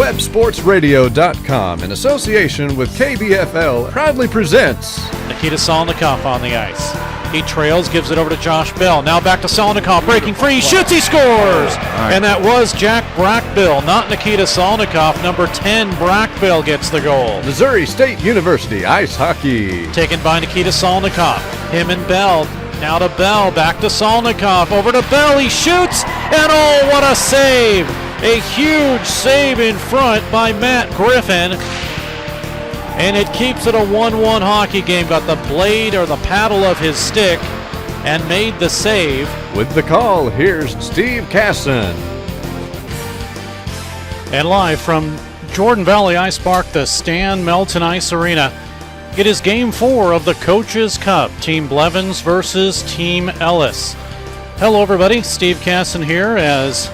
WebSportsRadio.com, in association with KBFL, proudly presents Nikita Solnikov on the ice. He trails, gives it over to Josh Bell. Now back to Solnikov, breaking free, shoots, he scores! And that was Jack Brackbill, not Nikita Solnikov. Number 10, Brackbill gets the goal. Missouri State University Ice Hockey. Taken by Nikita Solnikov. Him and Bell. Now to Bell, back to Solnikov, over to Bell, he shoots, and oh, what a save! A huge save in front by Matt Griffin. And it keeps it a 1-1 hockey game. Got the blade or the paddle of his stick and made the save. With the call, here's Steve Casson. And live from Jordan Valley Ice Park, the Stan Melton Ice Arena, it is Game 4 of the Coaches Cup. Team Blevins versus Team Ellis. Hello, everybody. Steve Casson here as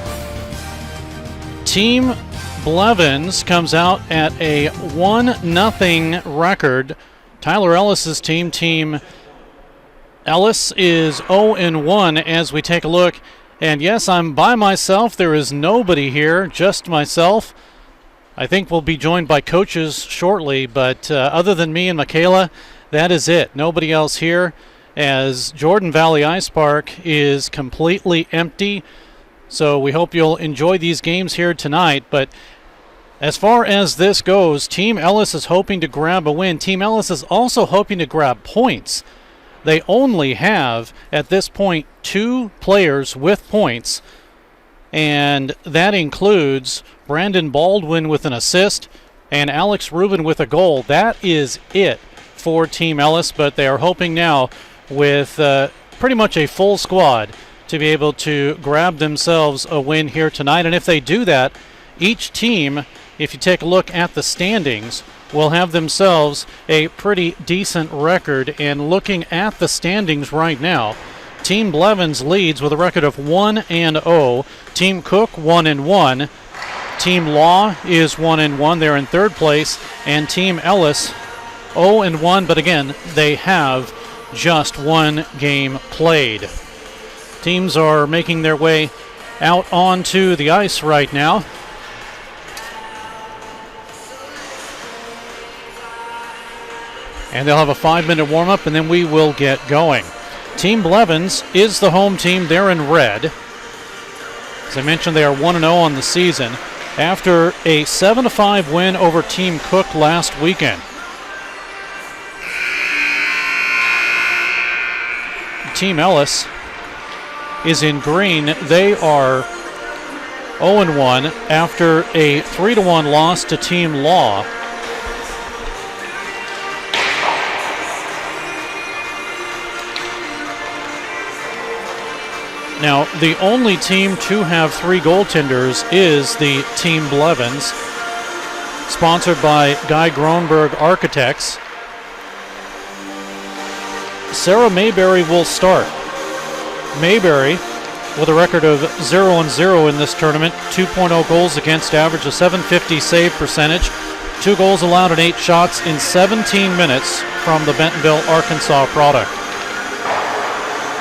Team Blevins comes out at a 1-0 record. Tyler Ellis's team, Team Ellis, is 0-1 as we take a look. And yes, I'm by myself. There is nobody here, just myself. I think we'll be joined by coaches shortly, but other than me and Michaela, that is it. Nobody else here, as Jordan Valley Ice Park is completely empty. So we hope you'll enjoy these games here tonight. But as far as this goes, Team Ellis is hoping to grab a win. Team Ellis is also hoping to grab points. They only have, at this point, 2 players with points, and that includes Brandon Baldwin with an assist and Alex Rubin with a goal. That is it for Team Ellis, but they are hoping now with pretty much a full squad to be able to grab themselves a win here tonight. And if they do that, each team, if you take a look at the standings, will have themselves a pretty decent record. And looking at the standings right now, Team Blevins leads with a record of 1-0. Team Cook 1-1. Team Law is 1-1. They're in third place. And Team Ellis 0-1. But again, they have just one game played. Teams are making their way out onto the ice right now. And they'll have a 5-minute warm-up, and then we will get going. Team Blevins is the home team. They're in red. As I mentioned, they are 1-0 on the season after a 7-5 win over Team Cook last weekend. Team Ellis is in green. They are 0-1 after a 3-1 loss to Team Law. Now, the only team to have 3 goaltenders is the Team Blevins, sponsored by Guy Gronberg Architects. Sarah Mayberry will start. Mayberry, with a record of 0-0 in this tournament, 2.0 goals against average, a .750 save percentage, 2 goals allowed and 8 shots in 17 minutes from the Bentonville, Arkansas product.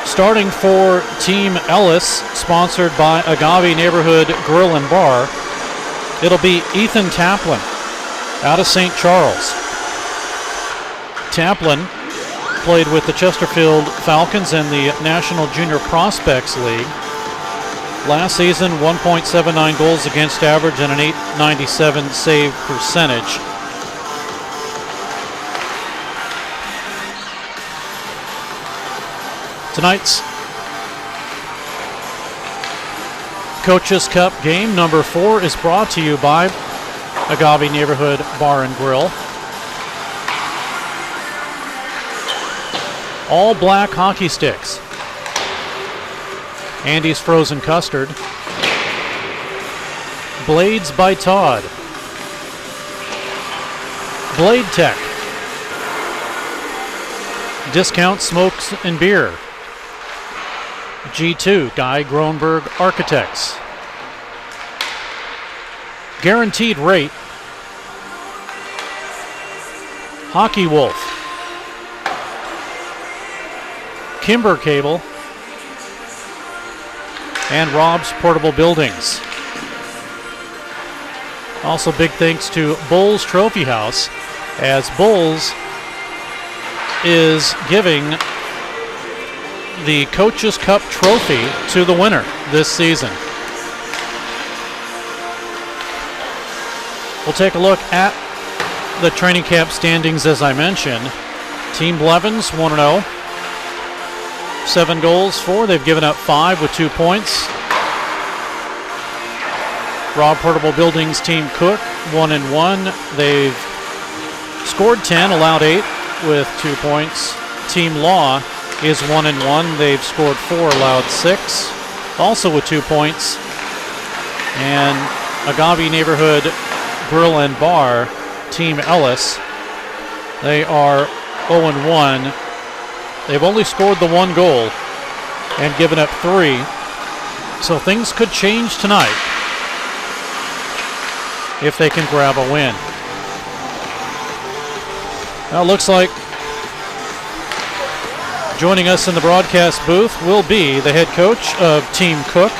Starting for Team Ellis, sponsored by Agave Neighborhood Grill and Bar, it'll be Ethan Taplin out of St. Charles. Taplin played with the Chesterfield Falcons in the National Junior Prospects League. Last season, 1.79 goals against average and an .897 save percentage. Tonight's Coaches Cup game number 4 is brought to you by Agave Neighborhood Bar and Grill. All black hockey sticks. Andy's Frozen Custard. Blades by Todd. Blade Tech. Discount Smokes and Beer. G2, Guy Gronberg Architects. Guaranteed Rate. Hockey Wolf. Kimber Cable. And Rob's Portable Buildings. Also, big thanks to Bulls Trophy House, as Bulls is giving the Coaches Cup trophy to the winner this season. We'll take a look at the training camp standings as I mentioned. Team Blevins 1-0. 7 goals for. They've given up 5 with 2 points. Rob Portable Buildings Team Cook 1-1. They've scored 10, allowed 8 with 2 points. Team Law is 1-1. They've scored 4, allowed 6, also with 2 points. And Agave Neighborhood Grill and Bar, Team Ellis, they are 0-1. They've only scored the 1 goal and given up 3. So things could change tonight if they can grab a win. Now it looks like joining us in the broadcast booth will be the head coach of Team Cook,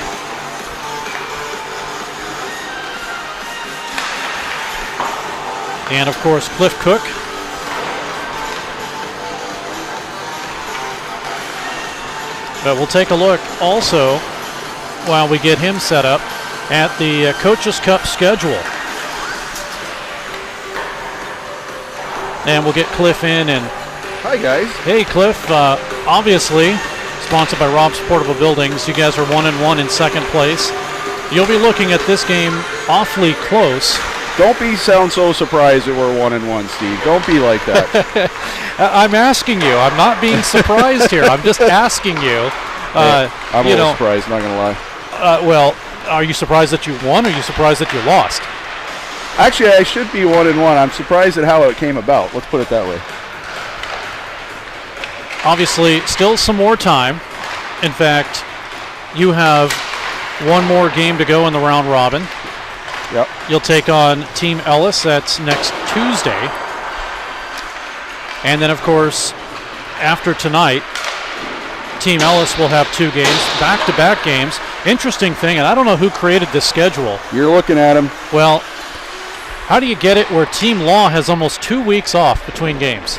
and of course Cliff Cook. But we'll take a look also, while we get him set up, at the Coaches Cup schedule. And we'll get Cliff in. And hi, guys. Hey, Cliff. Obviously, sponsored by Rob's Portable Buildings. You guys are 1-1 in second place. You'll be looking at this game awfully close. Don't sound so surprised that we're 1-1, Steve. Don't be like that. I'm asking you. I'm not being surprised here. I'm just asking you. I'm a little surprised, not going to lie. Well, are you surprised that you won, or are you surprised that you lost? Actually, I should be 1-1. I'm surprised at how it came about. Let's put it that way. Obviously, still some more time. In fact, you have one more game to go in the round robin. Yep. You'll take on Team Ellis. That's next Tuesday. And then, of course, after tonight, Team Ellis will have 2 games, back-to-back games. Interesting thing, and I don't know who created this schedule. You're looking at him. Well, how do you get it where Team Law has almost 2 weeks off between games?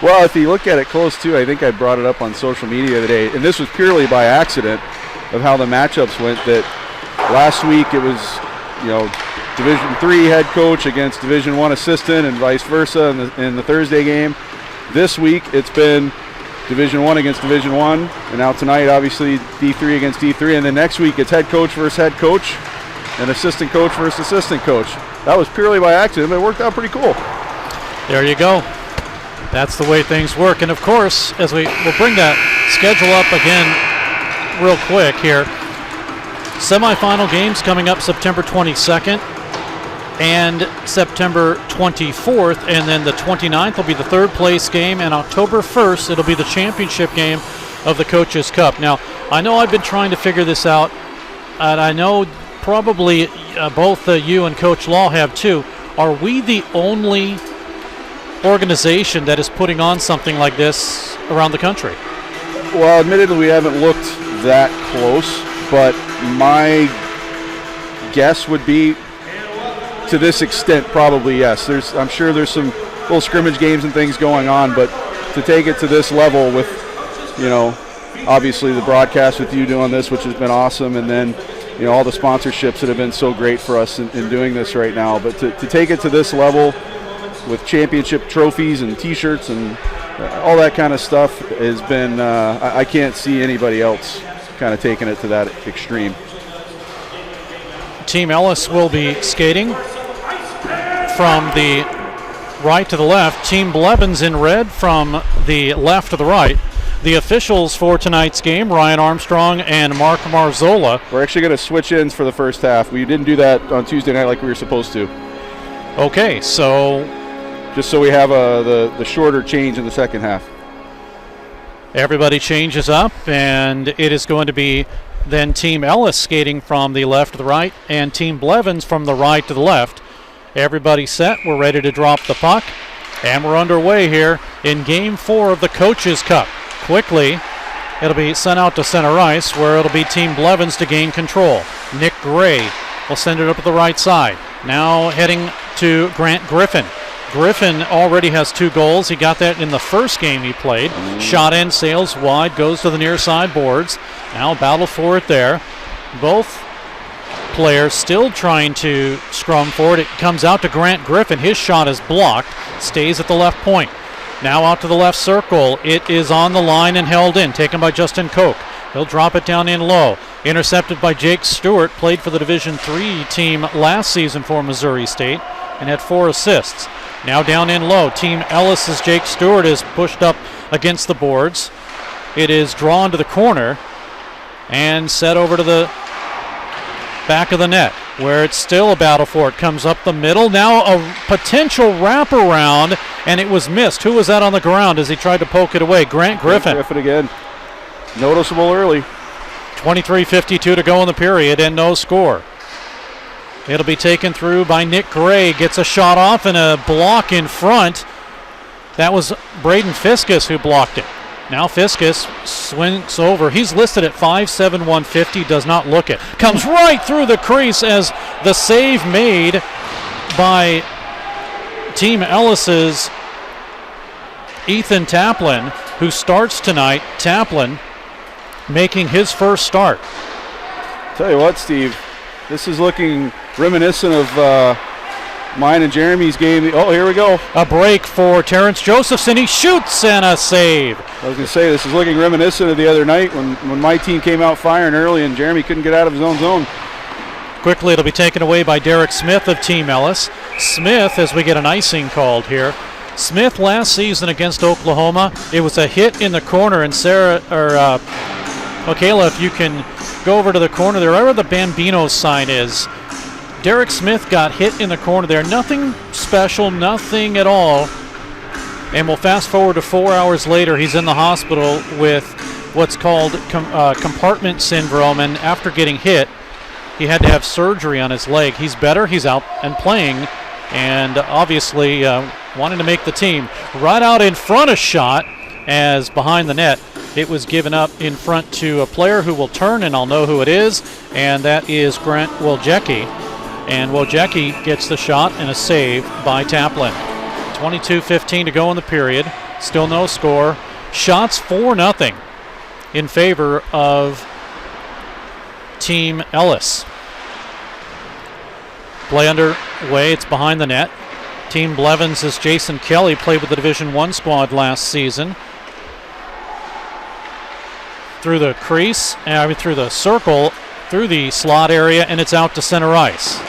Well, if you look at it close, too, I think I brought it up on social media today, and this was purely by accident of how the matchups went, that last week it was, Division III head coach against Division I assistant and vice versa in the Thursday game. This week it's been Division I against Division I, and now tonight, obviously, D3 against D3, and then next week it's head coach versus head coach and assistant coach versus assistant coach. That was purely by accident, but it worked out pretty cool. There you go. That's the way things work. And, of course, as we'll bring that schedule up again real quick here. Semifinal games coming up September 22nd and September 24th, and then the 29th will be the third place game, and October 1st it'll be the championship game of the Coaches Cup. Now, I know I've been trying to figure this out, and I know probably both you and Coach Law have too. Are we the only organization that is putting on something like this around the country? Well, admittedly, we haven't looked that close, but my guess would be, to this extent, probably yes. I'm sure there's some little scrimmage games and things going on, but to take it to this level with, obviously the broadcast with you doing this, which has been awesome, and then, all the sponsorships that have been so great for us in doing this right now. But to take it to this level with championship trophies and T-shirts and all that kind of stuff has been, I can't see anybody else kind of taking it to that extreme. Team Ellis will be skating from the right to the left. Team Blevins in red from the left to the right. The officials for tonight's game, Ryan Armstrong and Mark Marzola. We're actually going to switch ends for the first half. We didn't do that on Tuesday night like we were supposed to. Okay, so just so we have the shorter change in the second half. Everybody changes up, and it is going to be then Team Ellis skating from the left to the right and Team Blevins from the right to the left. Everybody set. We're ready to drop the puck, and we're underway here in Game 4 of the Coaches Cup. Quickly, it'll be sent out to center ice, where it'll be Team Blevins to gain control. Nick Gray will send it up to the right side. Now heading to Grant Griffin. Griffin already has 2 goals. He got that in the first game he played. Shot in, sails wide, goes to the near side boards. Now battle for it there. Both players still trying to scrum forward. It comes out to Grant Griffin. His shot is blocked. Stays at the left point. Now out to the left circle. It is on the line and held in. Taken by Justin Koch. He'll drop it down in low. Intercepted by Jake Stewart. Played for the Division III team last season for Missouri State and had 4 assists. Now down in low. Team Ellis' Jake Stewart is pushed up against the boards. It is drawn to the corner and set over to the back of the net, where it's still a battle for it. Comes up the middle. Now a potential wraparound, and it was missed. Who was that on the ground as he tried to poke it away? Grant Griffin. Griffin again. Noticeable early. 23:52 to go in the period, and no score. It'll be taken through by Nick Gray. Gets a shot off and a block in front. That was Braden Fiskus who blocked it. Now Fiskus swings over. He's listed at 5'7", 150. Does not look it. Comes right through the crease as the save made by Team Ellis's Ethan Taplin, who starts tonight. Taplin making his first start. Tell you what, Steve, this is looking reminiscent of mine and Jeremy's game. Oh, here we go. A break for Terrence Josephson. He shoots and a save. I was going to say, this is looking reminiscent of the other night when my team came out firing early and Jeremy couldn't get out of his own zone. Quickly, it'll be taken away by Derek Smith of Team Ellis. Smith, as we get an icing called here. Smith last season against Oklahoma, it was a hit in the corner, and Michaela, if you can go over to the corner there, right where the Bambino sign is. Derek Smith got hit in the corner there. Nothing special, nothing at all. And we'll fast forward to 4 hours later. He's in the hospital with what's called compartment syndrome, and after getting hit, he had to have surgery on his leg. He's better. He's out and playing, and obviously wanting to make the team. Right out in front a shot, as behind the net, it was given up in front to a player who will turn, and I'll know who it is, and that is Grant Wojcicki. And Wojcicki gets the shot and a save by Taplin. 22:15 to go in the period. Still no score. Shots 4-0 in favor of Team Ellis. Play underway. It's behind the net. Team Blevins is Jason Kelly. Played with the Division I squad last season. Through the crease, through the circle, through the slot area, and it's out to center ice.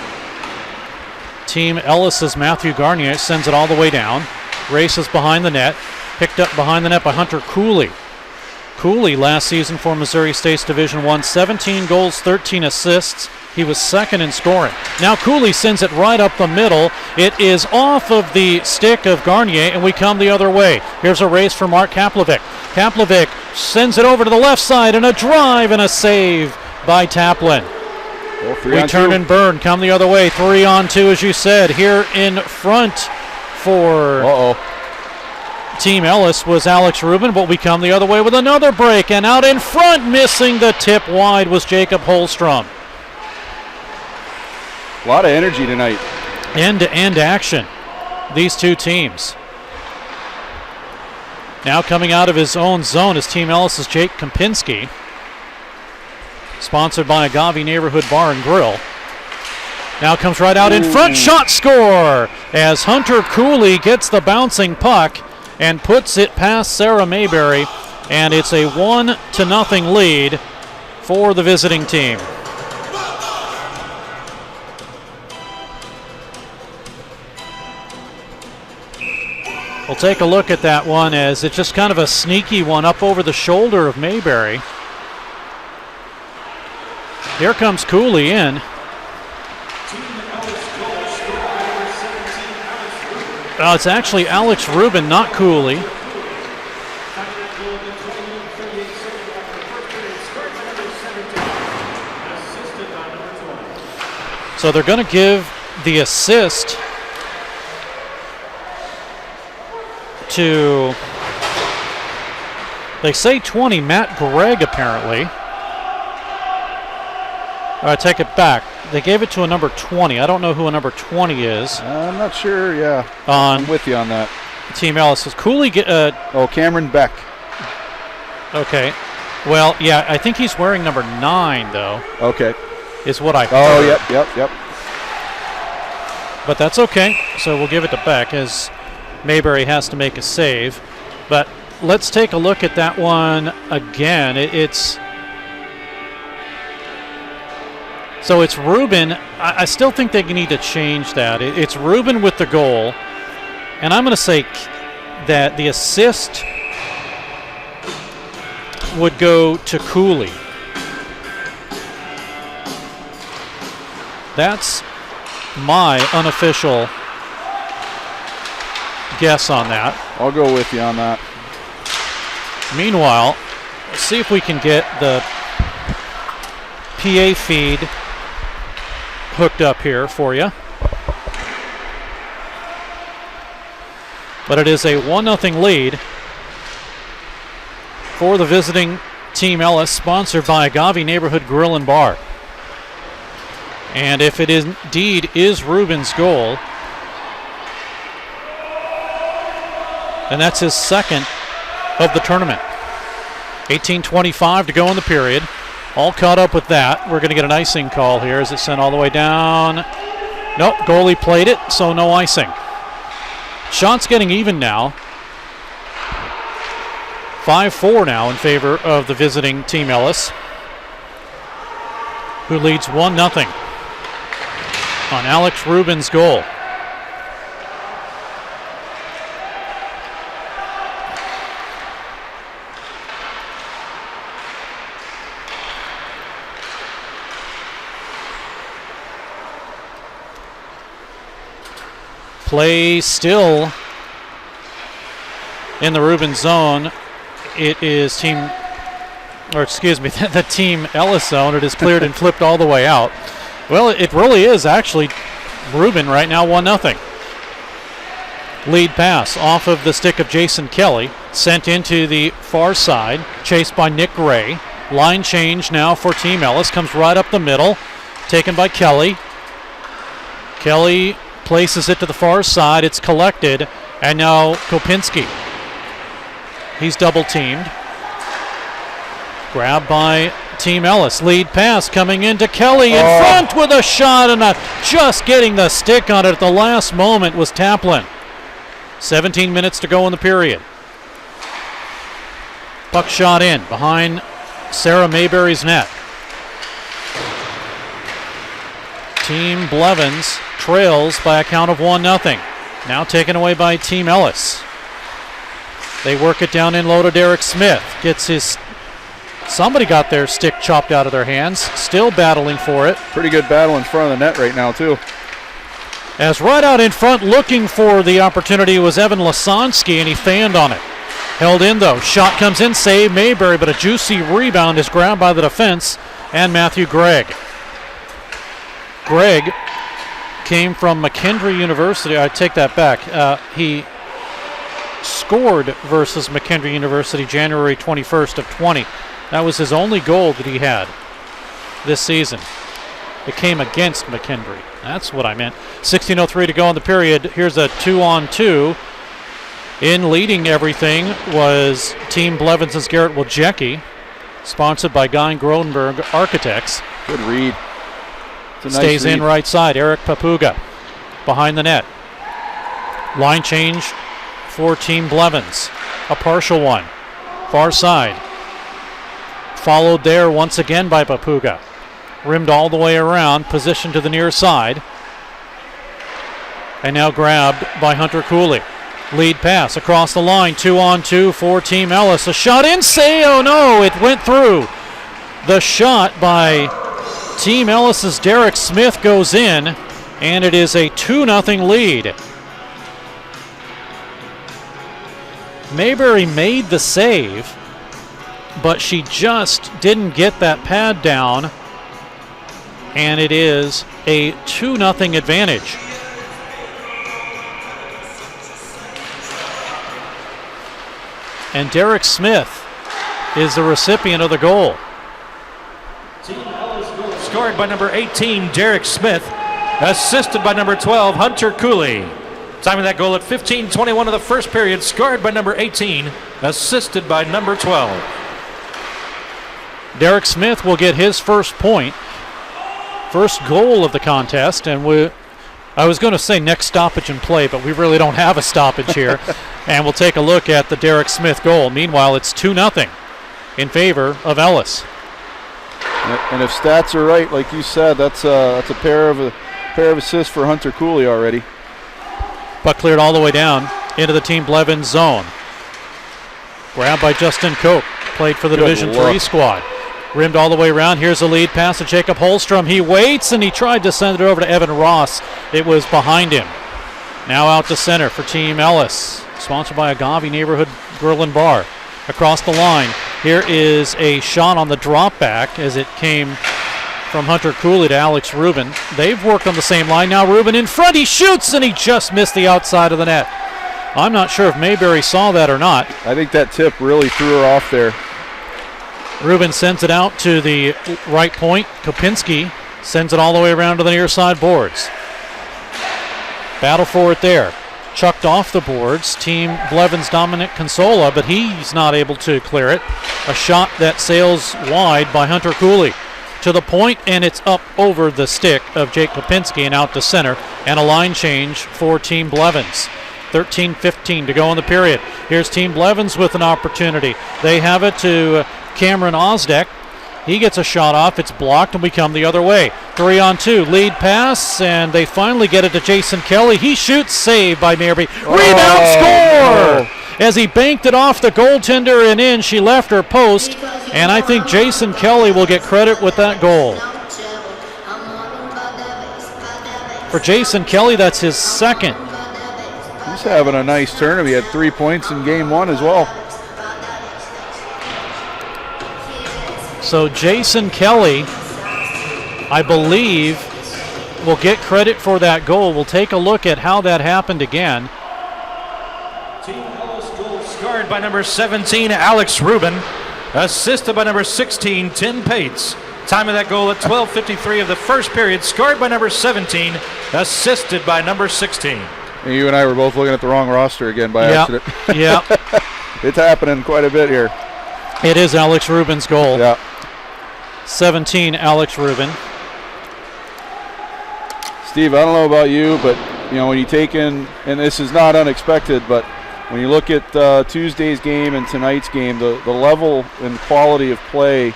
Team Ellis's Matthew Garnier sends it all the way down. Races behind the net. Picked up behind the net by Hunter Cooley. Cooley last season for Missouri State's Division I, 17 goals, 13 assists. He was second in scoring. Now Cooley sends it right up the middle. It is off of the stick of Garnier, and we come the other way. Here's a race for Mark Kaplovic. Kaplovic sends it over to the left side, and a drive and a save by Taplin. We turn and burn, come the other way. 3-on-2, as you said. Here in front for Team Ellis was Alex Rubin, but we come the other way with another break. And out in front, missing the tip wide, was Jacob Holstrom. A lot of energy tonight. End-to-end action, these two teams. Now coming out of his own zone is Team Ellis' Jake Kempinski. Sponsored by Agave Neighborhood Bar and Grill. Now comes right out in front, shot score! As Hunter Cooley gets the bouncing puck and puts it past Sarah Mayberry, and it's a 1-0 lead for the visiting team. We'll take a look at that one, as it's just kind of a sneaky one up over the shoulder of Mayberry. Here comes Cooley in. It's actually Alex Rubin, not Cooley. So they're going to give the assist to, they say 20, Matt Gregg apparently. I take it back. They gave it to a number 20. I don't know who a number 20 is. I'm not sure, yeah. On I'm with you on that. Team Ellis. Is Cooley Cameron Beck. Okay. Well, yeah, I think he's wearing number 9, though. Okay. Is what I heard. Oh, yep. But that's okay. So we'll give it to Beck as Mayberry has to make a save. But let's take a look at that one again. It's Rubin. I still think they need to change that. It's Rubin with the goal. And I'm going to say that the assist would go to Cooley. That's my unofficial guess on that. I'll go with you on that. Meanwhile, let's see if we can get the PA feed hooked up here for you. But it is a 1-0 lead for the visiting Team Ellis, sponsored by Agave Neighborhood Grill and Bar. And if it indeed is Rubin's goal, and that's his second of the tournament. 18:25 to go in the period. All caught up with that. We're going to get an icing call here. Is it sent all the way down? Nope, goalie played it, so no icing. Shots getting even now. 5-4 now in favor of the visiting Team Ellis, who leads 1-0 on Alex Rubin's goal. Play still in the Rubin zone. It is the Team Ellis zone. It is cleared and flipped all the way out. Well, it really is actually Rubin right now, 1-0. Lead pass off of the stick of Jason Kelly, sent into the far side, chased by Nick Gray. Line change now for Team Ellis, comes right up the middle, taken by Kelly. Kelly places it to the far side, it's collected, and now Kopinski. He's double teamed. Grabbed by Team Ellis. Lead pass coming into Kelly in front with a shot, and just getting the stick on it at the last moment was Taplin. 17 minutes to go in the period. Puck shot in behind Sarah Mayberry's net. Team Blevins trails by a count of 1-0. Now taken away by Team Ellis. They work it down in low to Derek Smith. Somebody got their stick chopped out of their hands. Still battling for it. Pretty good battle in front of the net right now, too. As right out in front looking for the opportunity was Evan Lasansky, and he fanned on it. Held in, though. Shot comes in, save Mayberry, but a juicy rebound is grabbed by the defense and Matthew Gregg. Gregg came from McKendree University. I take that back. He scored versus McKendree University January 21st of 20. That was his only goal that he had this season. It came against McKendree. That's what I meant. 16:03 to go in the period. Here's a 2-on-2. In leading everything was Team Blevins' Garrett Wojcicki, sponsored by Guy and Groenberg Architects. Good read. Stays in right side. Eric Papuga behind the net. Line change for Team Blevins. A partial one. Far side. Followed there once again by Papuga. Rimmed all the way around. Positioned to the near side. And now grabbed by Hunter Cooley. Lead pass across the line. 2-on-2 for Team Ellis. A shot in. Oh no, it went through. The shot by Team Ellis's Derek Smith goes in, and it is a 2-0 lead. Mayberry made the save, but she just didn't get that pad down, and it is a 2-0 advantage. And Derek Smith is the recipient of the goal. scored by number 18, Derek Smith, assisted by number 12, Hunter Cooley. Time of that goal at 15:21 of the first period, scored by number 18, assisted by number 12. Derek Smith will get his first point, first goal of the contest, and I was going to say next stoppage in play, but we really don't have a stoppage here. And we'll take a look at the Derek Smith goal. Meanwhile, it's 2-0 in favor of Ellis. And if stats are right, like you said, that's a pair of assists for Hunter Cooley already. Puck cleared all the way down into the Team Blevins zone. Grabbed by Justin Koch, played for the Division III squad. Rimmed all the way around. Here's a lead pass to Jacob Holstrom. He waits and he tried to send it over to Evan Ross. It was behind him. Now out to center for Team Ellis, sponsored by Agave Neighborhood Grill and Bar. Across the line, here is a shot on the drop back as it came from Hunter Cooley to Alex Rubin. They've worked on the same line. Now Rubin in front. He shoots and he just missed the outside of the net. I'm not sure if Mayberry saw that or not. I think that tip really threw her off there. Rubin sends it out to the right point. Kopinski sends it all the way around to the near side boards. Battle for it there. Chucked off the boards. Team Blevins Dominic Consola, but he's not able to clear it. A shot that sails wide by Hunter Cooley. To the point, and it's up over the stick of Jake Kopinski and out to center. And a line change for Team Blevins. 13:15 to go in the period. Here's Team Blevins with an opportunity. They have it to Cameron Osdek. He gets a shot off. It's blocked, and we come the other way. 3-on-2. Lead pass, and they finally get it to Jason Kelly. He shoots, saved by Mayberry. Rebound, score! No. As he banked it off the goaltender and in, she left her post, and I think Jason Kelly will get credit with that goal. For Jason Kelly, that's his second. He's having a nice tournament. He had 3 points in game one as well. So Jason Kelly, I believe, will get credit for that goal. We'll take a look at how that happened again. Team Ellis goal scored by number 17, Alex Rubin. Assisted by number 16, Tim Pates. Time of that goal at 12:53 of the first period. Scored by number 17. Assisted by number 16. And you and I were both looking at the wrong roster again by accident. Yeah. It's happening quite a bit here. It is Alex Rubin's goal. Yeah. 17, Alex Rubin. Steve, I don't know about you, but when you take in, and this is not unexpected, but when you look at Tuesday's game and tonight's game, the level and quality of play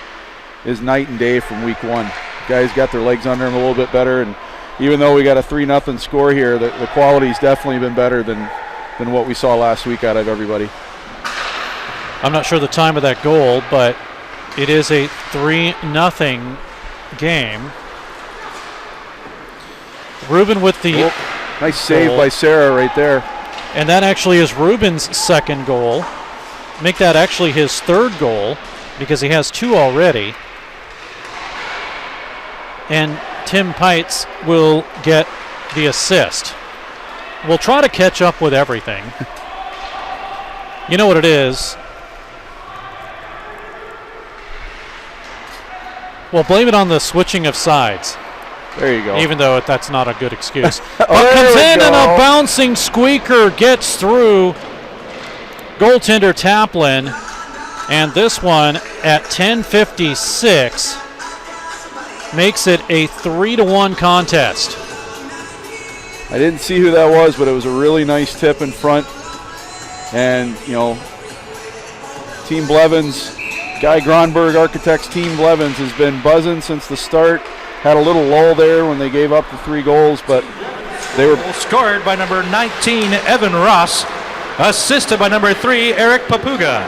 is night and day from week one. Guys got their legs under them a little bit better, and even though we got a 3-0 score here, the quality's definitely been better than what we saw last week out of everybody. I'm not sure the time of that goal, but it is a 3-0 game. Rubin with the nice save by Sarah right there. And that actually is Rubin's second goal. Make that actually his third goal because he has 2 already. And Tim Pites will get the assist. We'll try to catch up with everything. You know what it is? Well, blame it on the switching of sides. There you go. Even though that's not a good excuse. But comes in and a bouncing squeaker gets through goaltender Taplin. And this one at 10:56 makes it a 3-1 contest. I didn't see who that was, but it was a really nice tip in front. And, Team Blevins, Guy Gronberg Architects Team Blevins has been buzzing since the start. Had a little lull there when they gave up the 3 goals, but they were scored by number 19, Evan Ross. Assisted by number 3, Eric Papuga.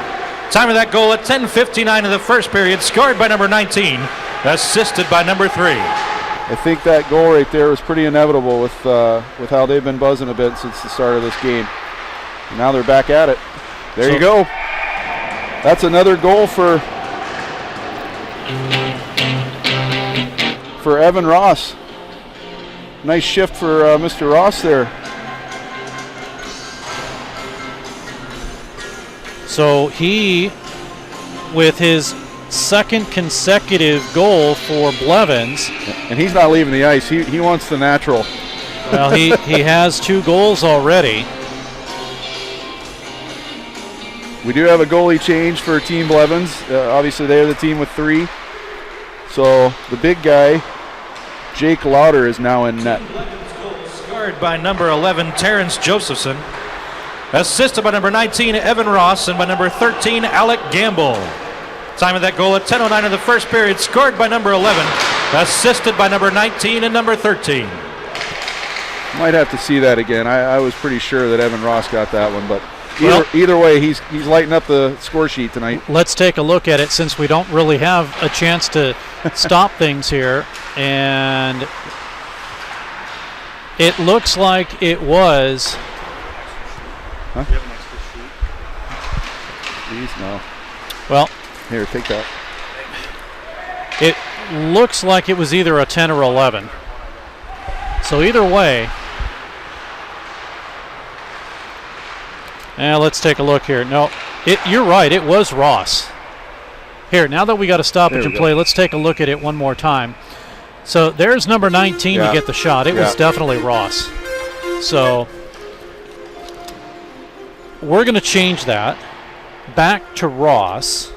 Time of that goal at 10:59 of the first period. Scored by number 19. Assisted by number 3. I think that goal right there was pretty inevitable with how they've been buzzing a bit since the start of this game. And now they're back at it. There you go. That's another goal for Evan Ross. Nice shift for Mr. Ross there. So he, with his second consecutive goal for Blevins. And he's not leaving the ice. He wants the natural. Well, he has 2 goals already. We do have a goalie change for Team Blevins. Obviously, they're the team with 3. So the big guy, Jake Lauder, is now in net. Scored by number 11, Terrence Josephson. Assisted by number 19, Evan Ross, and by number 13, Alec Gamble. Time of that goal at 10:09 of the first period. Scored by number 11. Assisted by number 19 and number 13. Might have to see that again. I was pretty sure that Evan Ross got that one, but Well, either way, he's lighting up the score sheet tonight. let's take a look at it since we don't really have a chance to stop things here. And it looks like it was. Huh? Please, no. Well, Here, take that. it looks like it was either a 10 or 11. So either way. Let's take a look here. No, you're right. It was Ross. Here, now that we got a stoppage in play, let's take a look at it one more time. So there's number 19 to get the shot. It was definitely Ross. So we're going to change that back to Ross.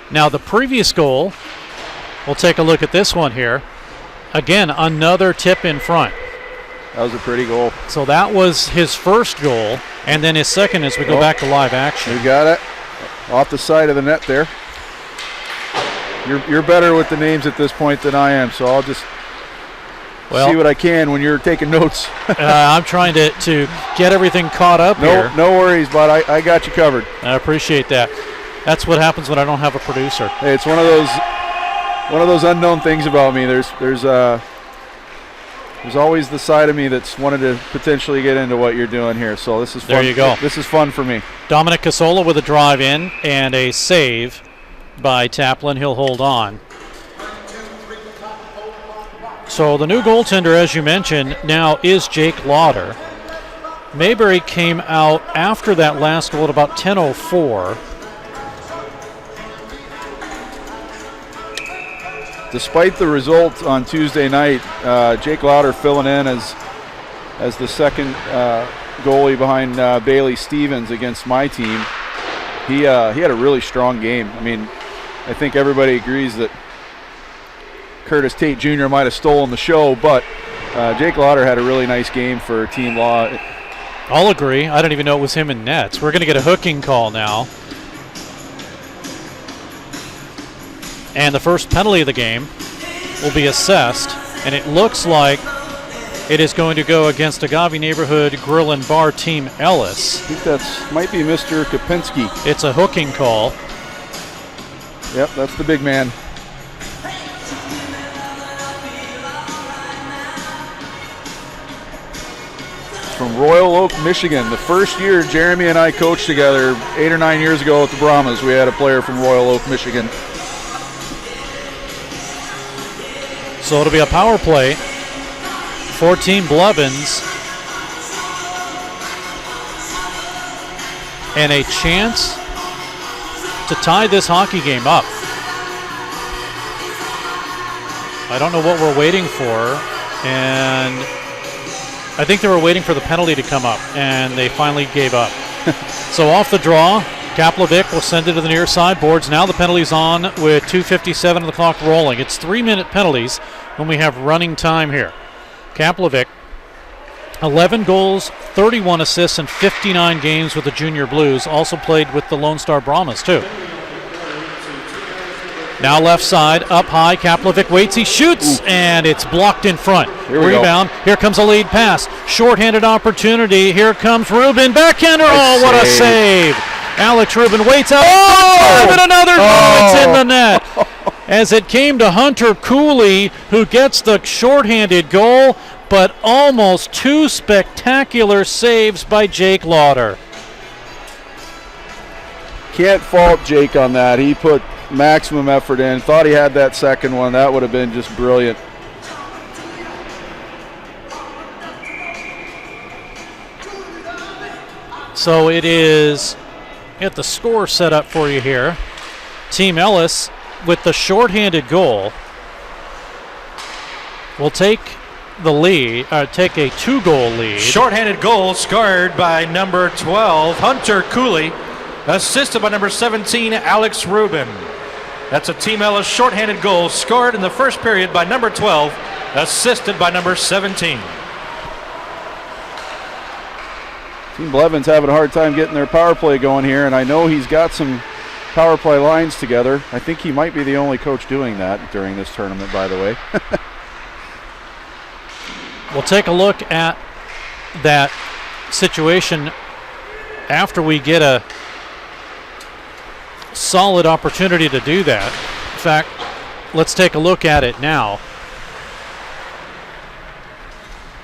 Now the previous goal, we'll take a look at this one here. Again, another tip in front. That was a pretty goal. So that was his first goal, and then his second as we go back to live action. We got it. Off the side of the net there. You're better with the names at this point than I am, so I'll just see what I can when you're taking notes. I'm trying to get everything caught up here. No worries, bud. I got you covered. I appreciate that. That's what happens when I don't have a producer. Hey, it's one of those unknown things about me. There's always the side of me that's wanted to potentially get into what you're doing here. So this is fun. There you go. This is fun for me. Dominic Casola with a drive in and a save by Taplin. He'll hold on. So the new goaltender, as you mentioned, now is Jake Lauder. Mayberry came out after that last goal at about 10:04. Despite the result on Tuesday night, Jake Lauder filling in as the second goalie behind Bailey Stevens against my team. He had a really strong game. I mean, I think everybody agrees that Curtis Tate Jr. might have stolen the show, but Jake Lauder had a really nice game for Team Law. I'll agree. I don't even know it was him in nets. We're going to get a hooking call now. And the first penalty of the game will be assessed, and it looks like it is going to go against Agave Neighborhood Grill and Bar Team Ellis. I think that might be Mr. Kopinski. It's a hooking call. Yep, that's the big man. From Royal Oak, Michigan. The first year Jeremy and I coached together 8 or 9 years ago at the Brahmas, we had a player from Royal Oak, Michigan. So it'll be a power play for Team Blevins. And a chance to tie this hockey game up. I don't know what we're waiting for, and I think they were waiting for the penalty to come up, and they finally gave up. So off the draw, Kaplovic will send it to the near side boards. Now the penalty's on with 2:57 of the clock rolling. It's 3-minute penalties when we have running time here. Kaplovic, 11 goals, 31 assists, and 59 games with the Junior Blues. Also played with the Lone Star Brahmas, too. Now left side, up high. Kaplovic waits, he shoots, and it's blocked in front. Rebound. Here comes a lead pass. Shorthanded opportunity. Here comes Rubin. Backhander. Oh, what a save. Alex Rubin waits out. Oh, and another goal. It's in the net. As it came to Hunter Cooley, who gets the shorthanded goal, but almost 2 spectacular saves by Jake Lauder. Can't fault Jake on that. He put maximum effort in. Thought he had that second one. That would have been just brilliant. So it is, get the score set up for you here. Team Ellis with the shorthanded goal will take the lead, take a 2-goal lead. Shorthanded goal scored by number 12, Hunter Cooley, assisted by number 17, Alex Rubin. That's a Team Ellis shorthanded goal scored in the first period by number 12, assisted by number 17. Team Blevins having a hard time getting their power play going here, and I know he's got some power play lines together. I think he might be the only coach doing that during this tournament, by the way. We'll take a look at that situation after we get a solid opportunity to do that. In fact, let's take a look at it now.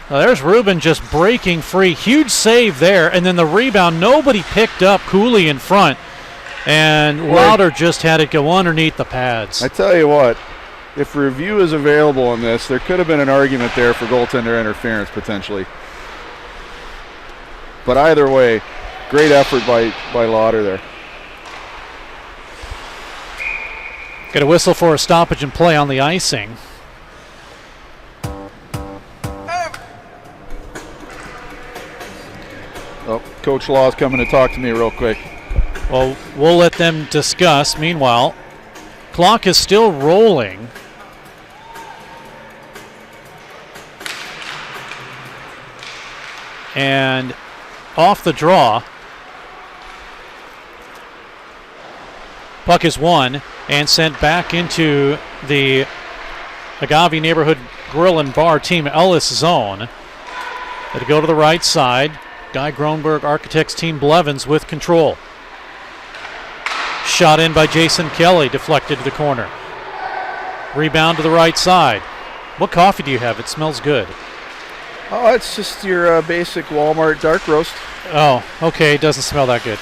There's Rubin just breaking free. Huge save there, and then the rebound. Nobody picked up Cooley in front, and Lauder just had it go underneath the pads. I tell you what, if review is available on this, there could have been an argument there for goaltender interference potentially. But either way, great effort by Lauder there. Got a whistle for a stoppage and play on the icing. Oh, Coach Law's coming to talk to me real quick. Well, we'll let them discuss. Meanwhile, clock is still rolling. And off the draw, puck is won and sent back into the Agave Neighborhood Grill and Bar Team Ellis zone. It'll go to the right side. Guy Gronberg Architects Team Blevins with control. Shot in by Jason Kelly, deflected to the corner. Rebound to the right side. What coffee do you have? It smells good. Oh, it's just your basic Walmart dark roast. Oh, okay. It doesn't smell that good.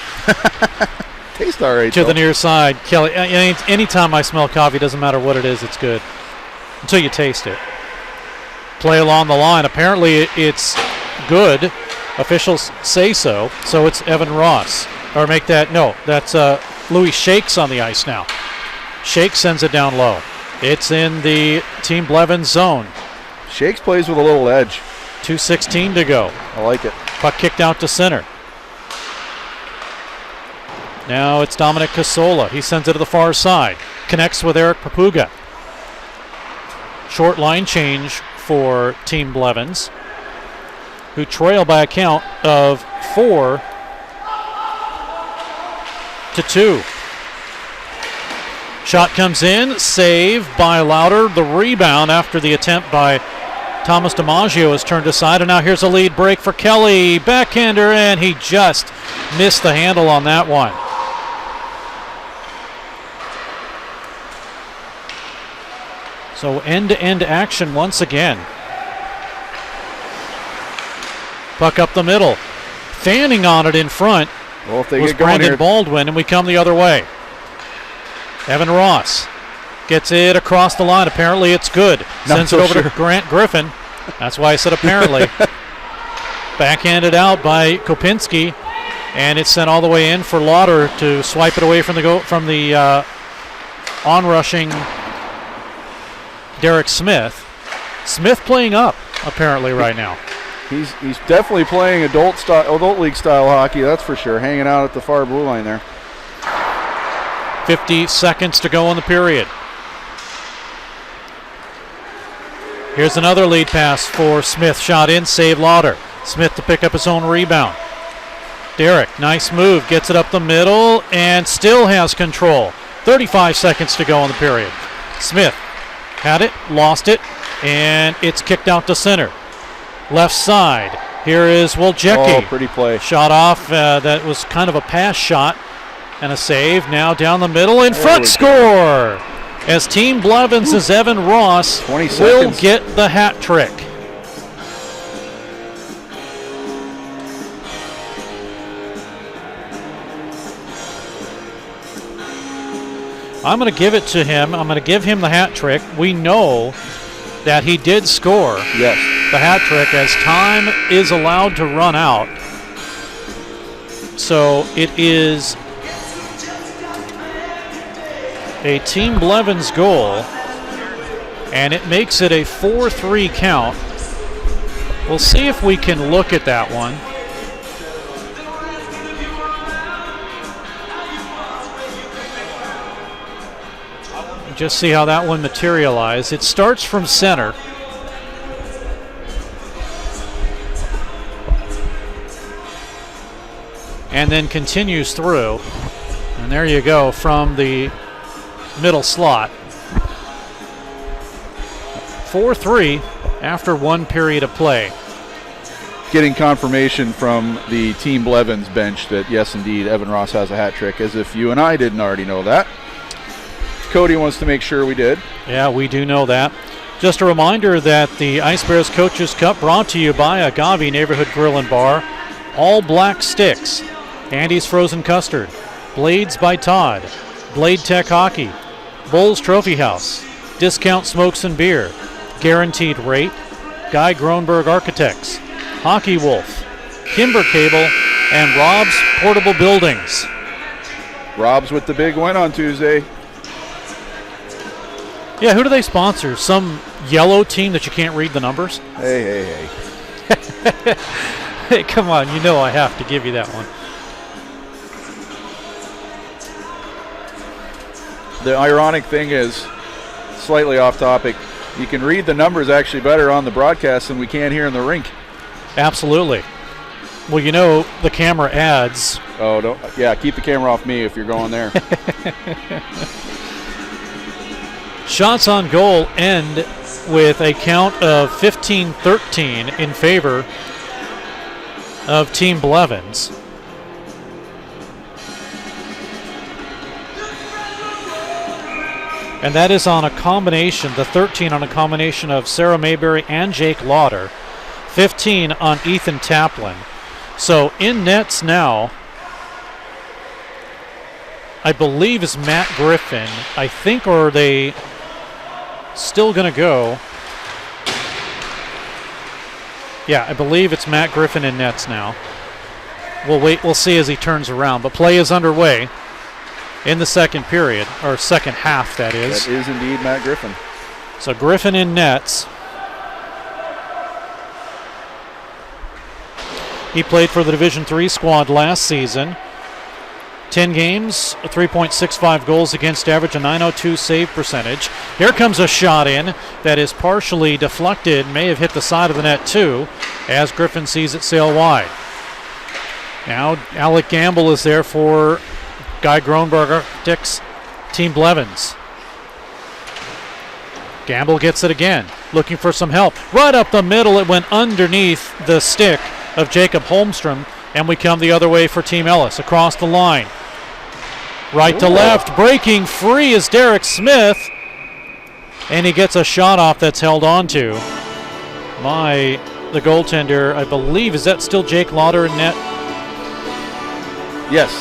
Tastes all right, To though. the near side. Kelly, anytime I smell coffee, doesn't matter what it is, it's good. Until you taste it. Play along the line. Apparently it's good. Officials say so. So it's Evan Ross. Or make that, no, that's Louis Shakes on the ice now. Shakes sends it down low. It's in the Team Blevins zone. Shakes plays with a little edge. 2:16 to go. I like it. Puck kicked out to center. Now it's Dominic Casola. He sends it to the far side. Connects with Eric Papuga. Short line change for Team Blevins, who trail by a count of 4-2. Shot comes in, save by Lauder. The rebound after the attempt by Thomas DiMaggio is turned aside, and now here's a lead break for Kelly. Backhander, and he just missed the handle on that one. So end-to-end action once again. Puck up the middle. Fanning on it in front Well, if they was get going Brandon here, Baldwin, and we come the other way. Evan Ross gets it across the line. Apparently it's good. Not Sends so it over sure. to Grant Griffin. That's why I said apparently. Backhanded out by Kopinski, and it's sent all the way in for Lauder to swipe it away from the on-rushing Derek Smith. Smith playing up apparently right now. he's definitely playing adult league style hockey. That's for sure. Hanging out at the far blue line there. 50 seconds to go in the period. Here's another lead pass for Smith. Shot in, save Lauder. Smith to pick up his own rebound. Derek, nice move, gets it up the middle and still has control. 35 seconds to go in the period. Smith had it, lost it, and it's kicked out to center. Left side. Here is Woljecki. Oh, pretty play. Shot off. That was kind of a pass shot and a save. Now down the middle in front, score! As Team Blevins' Evan Ross 20 will seconds. get the hat trick. I'm going to give it to him. I'm going to give him the hat trick. We know that he did score Yes. the hat trick as time is allowed to run out. So it is a Team Blevins goal, and it makes it a 4-3 count. We'll see if we can look at that one. Just see how that one materialized. It starts from center. And then continues through. And there you go from the middle slot. 4-3 after 1 period of play. Getting confirmation from the Team Blevins bench that, yes, indeed, Evan Ross has a hat trick, as if you and I didn't already know that. Cody wants to make sure we did. Yeah, we do know that. Just a reminder that the Ice Bears Coaches Cup brought to you by Agave Neighborhood Grill and Bar. All Black Sticks, Andy's Frozen Custard, Blades by Todd, Blade Tech Hockey, Bulls Trophy House, Discount Smokes and Beer, Guaranteed Rate, Guy Gronberg Architects, Hockey Wolf, Kimber Cable, and Rob's Portable Buildings. Rob's with the big win on Tuesday. Yeah, who do they sponsor? Some yellow team that you can't read the numbers? Hey. Hey, come on, you know I have to give you that one. The ironic thing is, slightly off topic, you can read the numbers actually better on the broadcast than we can here in the rink. Absolutely. Well, you know, the camera adds. Oh, don't. Yeah, keep the camera off me if you're going there. Shots on goal end with a count of 15-13 in favor of Team Blevins. And that is on a combination, the 13 on a combination of Sarah Mayberry and Jake Lauder. 15 on Ethan Taplin. So in nets now, I believe is Matt Griffin. I think, or are they still going to go? Yeah, I believe it's Matt Griffin in nets now. We'll see as he turns around. But play is underway in the second period, or second half, that is. That is indeed Matt Griffin. So Griffin in nets. He played for the Division III squad last season. 10 games, 3.65 goals against average, a .902 save percentage. Here comes a shot in that is partially deflected, may have hit the side of the net too, as Griffin sees it sail wide. Now Alec Gamble is there for Guy Gronberg Architects, Team Blevins. Gamble gets it again, looking for some help. Right up the middle, it went underneath the stick of Jacob Holmstrom, and we come the other way for Team Ellis, across the line. Right to left, breaking free is Derek Smith, and he gets a shot off that's held on to by the goaltender. I believe, is that still Jake Lauder in net? Yes.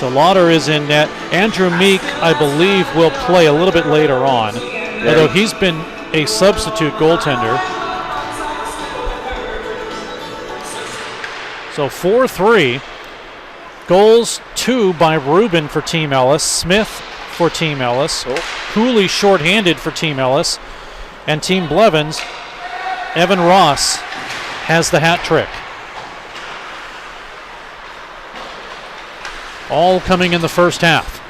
So Lauder is in net. Andrew Meek, I believe, will play a little bit later on, although he's been a substitute goaltender. So 4-3. Goals 2 by Rubin for Team Ellis, Smith for Team Ellis, Cooley shorthanded for Team Ellis, and Team Blevins, Evan Ross has the hat trick. All coming in the first half.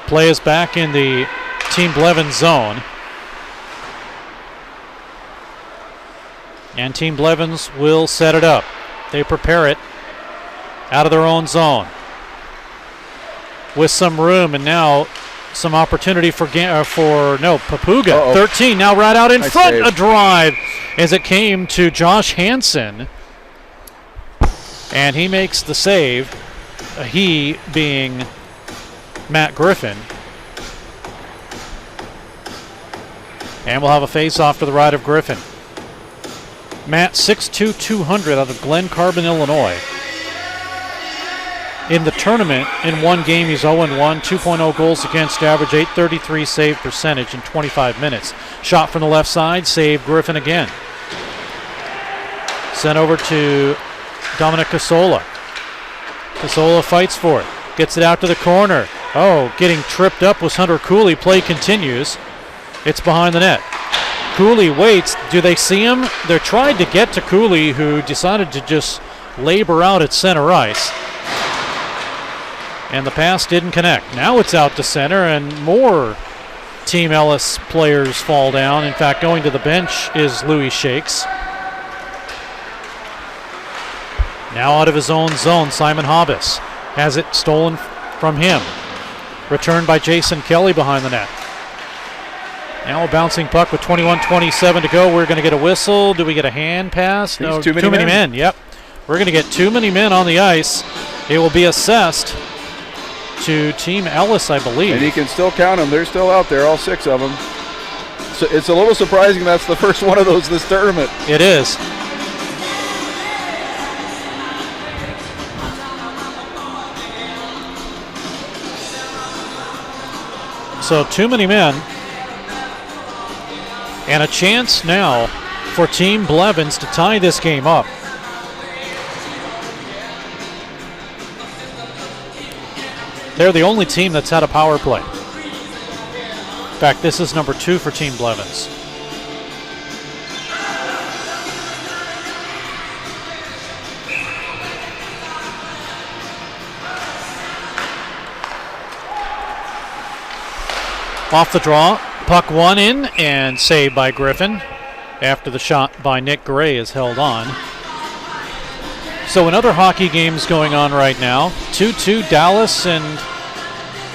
Play is back in the Team Blevins zone. And Team Blevins will set it up. They prepare it out of their own zone with some room, and now some opportunity for Papuga. 13 now right out in front. Save. A drive as it came to Josh Hansen, and he makes the save. He being Matt Griffin. And we'll have a face-off to the right of Griffin. Matt, 6'2", 200 out of Glen Carbon, Illinois. In the tournament, in one game, he's 0-1, 2.0 goals against average, .833 save percentage in 25 minutes. Shot from the left side, save Griffin again. Sent over to Dominic Casola. Casola fights for it. Gets it out to the corner. Oh, getting tripped up was Hunter Cooley. Play continues. It's behind the net. Cooley waits. Do they see him? They're trying to get to Cooley, who decided to just labor out at center ice. And the pass didn't connect. Now it's out to center, and more Team Ellis players fall down. In fact, going to the bench is Louis Shakes. Now out of his own zone, Simon Hobbs has it stolen from him. Returned by Jason Kelly behind the net. Now a bouncing puck with 21:27 to go. We're going to get a whistle. Do we get a hand pass? No, too many men. Yep. We're going to get too many men on the ice. It will be assessed to Team Ellis, I believe. And you can still count them. They're still out there, all 6 of them. So it's a little surprising that's the first one of those this tournament. It is. So too many men. And a chance now for Team Blevins to tie this game up. They're the only team that's had a power play. In fact, this is number 2 for Team Blevins. Off the draw, puck one in and saved by Griffin after the shot by Nick Gray is held on. So in other hockey games going on right now, 2-2 Dallas and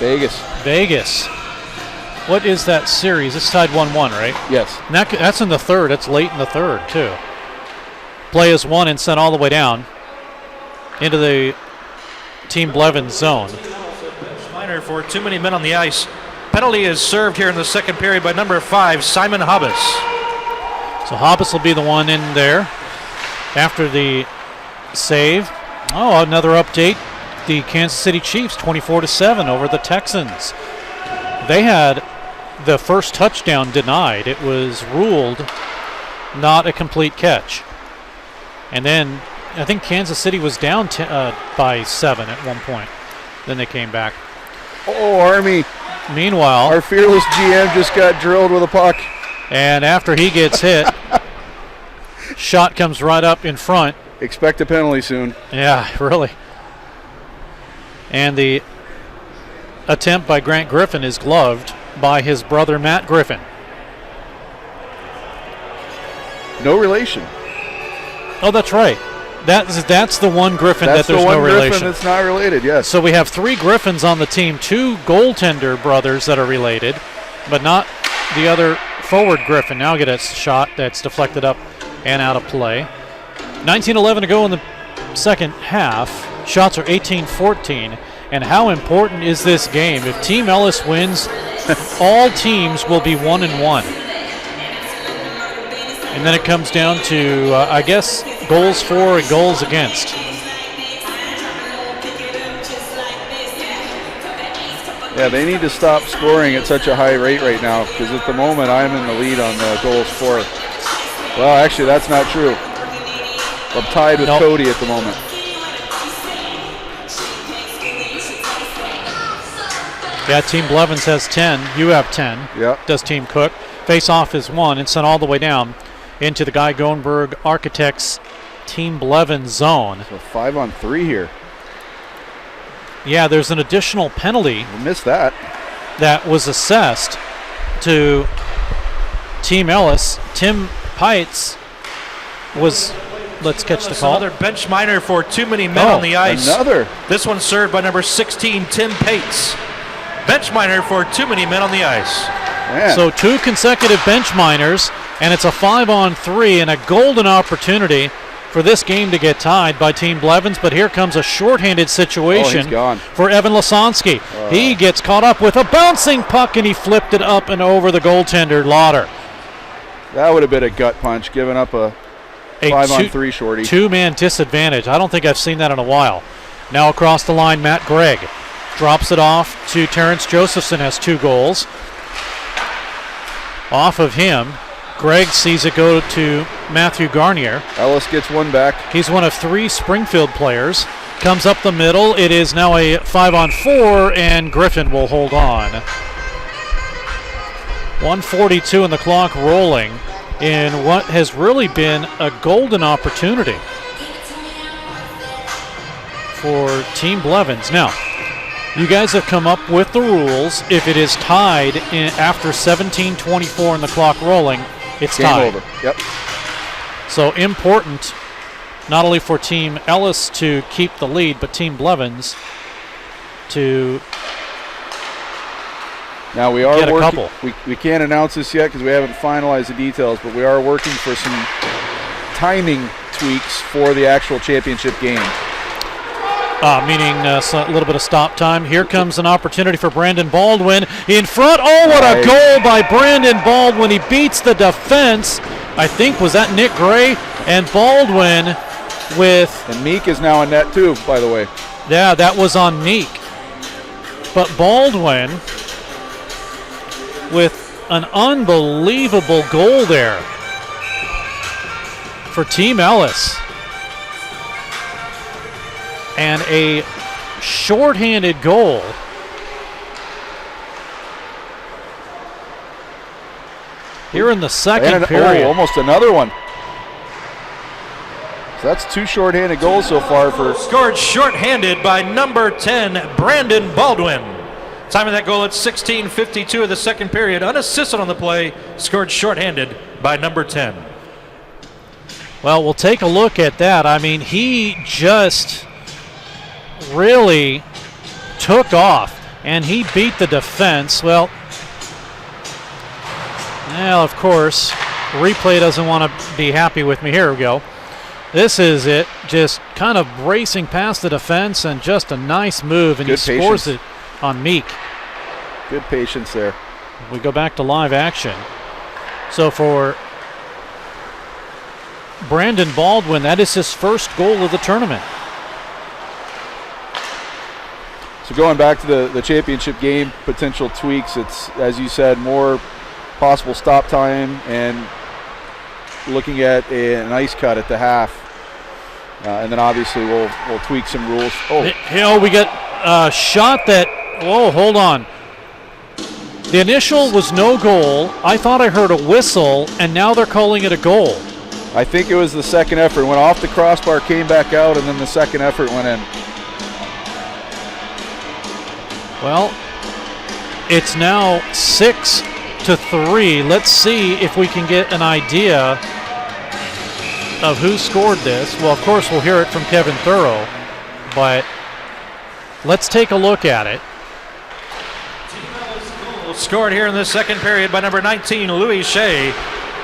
Vegas. What is that series? It's tied 1-1, right? Yes. And that's in the third. It's late in the third, too. Play is won and sent all the way down into the Team Blevins zone. Minor for too many men on the ice. Penalty is served here in the second period by number 5, Simon Hobbs. So Hobbs will be the one in there after the save. Oh, another update. The Kansas City Chiefs 24-7 over the Texans. They had the first touchdown denied. It was ruled not a complete catch. And then I think Kansas City was down by 7 at one point. Then they came back. Oh, Army. Meanwhile, our fearless GM just got drilled with a puck. And after he gets hit, shot comes right up in front. Expect a penalty soon. Yeah, really. And the attempt by Grant Griffin is gloved by his brother Matt Griffin. No relation. Oh, that's right. That's the one Griffin that there's no relation. Griffin that's not related, yes. So we have 3 Griffins on the team, 2 goaltender brothers that are related, but not the other forward Griffin. Now get a shot that's deflected up and out of play. 19:11 to go in the second half. Shots are 18-14. And how important is this game? If Team Ellis wins, all teams will be 1-1. And then it comes down to, I guess, goals for and goals against. Yeah, they need to stop scoring at such a high rate right now, because at the moment I'm in the lead on the goals for. Well, actually, that's not true. I'm tied with Cody at the moment. Yeah, Team Blevins has 10. You have 10. Yep. Does Team Cook. Face-off is 1 and sent all the way down into the Guy Goenberg Architects Team Blevins zone. So 5-on-3 here. Yeah, there's an additional penalty. We missed that. That was assessed to Team Ellis. Tim Pites was, let's catch the call. Another bench minor for too many men on the ice. Another. This one served by number 16, Tim Pates. Bench minor for too many men on the ice. Man. So 2 consecutive bench minors, and it's a 5-on-3 and a golden opportunity for this game to get tied by Team Blevins. But here comes a shorthanded situation for Evan Lasansky. He gets caught up with a bouncing puck, and he flipped it up and over the goaltender, Lauder. That would have been a gut punch, giving up a 5-on-3 shorty. 2-man disadvantage. I don't think I've seen that in a while. Now across the line, Matt Gregg drops it off to Terrence Josephson, has 2 goals. Off of him, Greg sees it go to Matthew Garnier. Ellis gets one back. He's one of 3 Springfield players. Comes up the middle. It is now a 5-on-4, and Griffin will hold on. 1:42 in the clock rolling in what has really been a golden opportunity for Team Blevins. Now, you guys have come up with the rules. If it is tied after 17:24 in the clock rolling, it's Game tied. over. Yep. So important not only for Team Ellis to keep the lead, but Team Blevins to now we are get a working. couple. We can't announce this yet because we haven't finalized the details, but we are working for some timing tweaks for the actual championship game. Meaning a little bit of stop time. Here comes an opportunity for Brandon Baldwin in front. Oh, what a goal by Brandon Baldwin. He beats the defense. I think, was that Nick Gray? And Baldwin with... And Meek is now in net too, by the way. Yeah, that was on Meek. But Baldwin with an unbelievable goal there for Team Ellis. And a shorthanded goal. Here in the second period. Almost another one. So that's 2 shorthanded goals so far for... Scored shorthanded by number 10, Brandon Baldwin. Time of that goal at 16:52 of the second period. Unassisted on the play, scored shorthanded by number 10. Well, we'll take a look at that. I mean, he just really took off, and he beat the defense. Well, of course, replay doesn't want to be happy with me. Here we go. This is it, just kind of racing past the defense, and just a nice move, and Good he scores it on Meek. Good patience there. We go back to live action. So for Brandon Baldwin, that is his first goal of the tournament. So going back to the championship game, potential tweaks, it's, as you said, more possible stop time and looking at an ice cut at the half. And then obviously we'll tweak some rules. We get a shot that, hold on. The initial was no goal. I thought I heard a whistle, and now they're calling it a goal. I think it was the second effort. It went off the crossbar, came back out, and then the second effort went in. Well, it's now 6-3. Let's see if we can get an idea of who scored this. Well, of course, we'll hear it from Kevin Thorough, but let's take a look at it. Scored here in the second period by number 19, Louis Shea.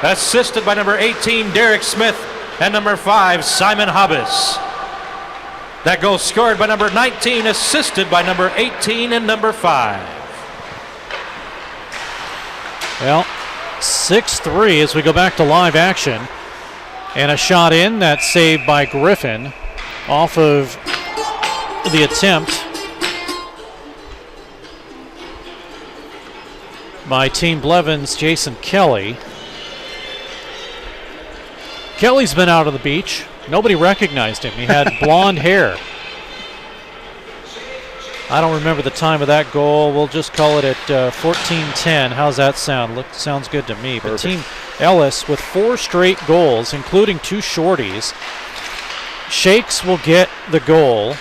Assisted by number 18, Derek Smith, and number 5, Simon Hobbs. That goal scored by number 19, assisted by number 18 and number 5. Well, 6-3 as we go back to live action. And a shot in, that's saved by Griffin off of the attempt by Team Blevins' Jason Kelly. Kelly's been out on the beach. Nobody recognized him. He had blonde hair. I don't remember the time of that goal. We'll just call it at 14:10. How's that sound? Sounds good to me. But Team Ellis with 4 straight goals, including 2 shorties. Shakes will get the goal.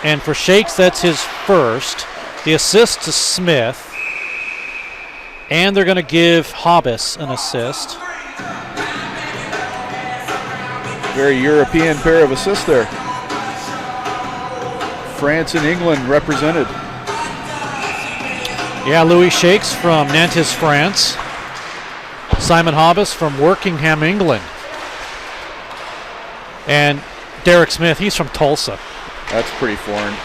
And for Shakes, that's his first. The assist to Smith. And they're going to give Hobbs an assist. Very European pair of assists there. France and England represented. Yeah, Louis Shakes from Nantes, France. Simon Hobbs from Workingham, England. And Derek Smith, he's from Tulsa. That's pretty foreign.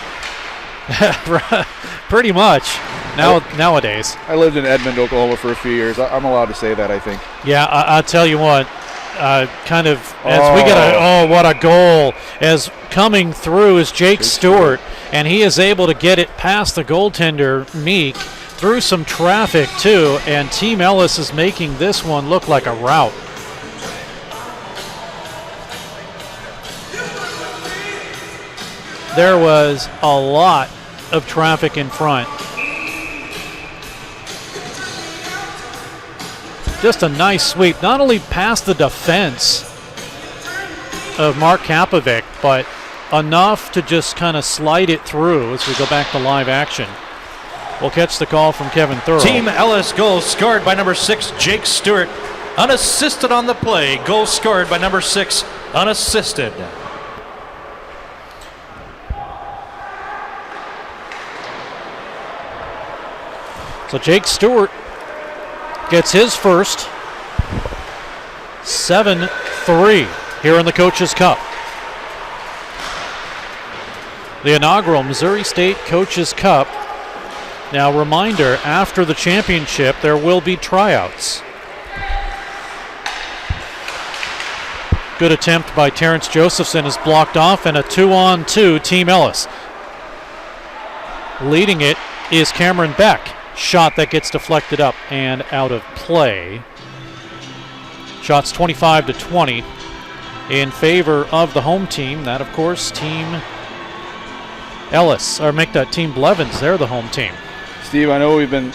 Pretty much nowadays. I lived in Edmond, Oklahoma for a few years. I'm allowed to say that, I think. Yeah, I'll tell you what. Kind of as we get what a goal, as coming through is Jake Stewart, and he is able to get it past the goaltender Meek through some traffic too, and Team Ellis is making this one look like a rout. There was a lot of traffic in front. Just a nice sweep, not only past the defense of Mark Kapovic, but enough to just kind of slide it through as we go back to live action. We'll catch the call from Kevin Thurl. Team Ellis goal scored by number 6, Jake Stewart. Unassisted on the play. Goal scored by number 6, unassisted. So Jake Stewart gets his first. 7-3 here in the Coaches Cup. The inaugural Missouri State Coaches Cup. Now, reminder, after the championship, there will be tryouts. Good attempt by Terrence Josephson is blocked off, and a 2-on-2 Team Ellis. Leading it is Cameron Beck. Shot that gets deflected up and out of play. Shots 25-20 in favor of the home team. That, of course, Team Ellis, or make that Team Blevins. They're the home team. Steve, I know we've been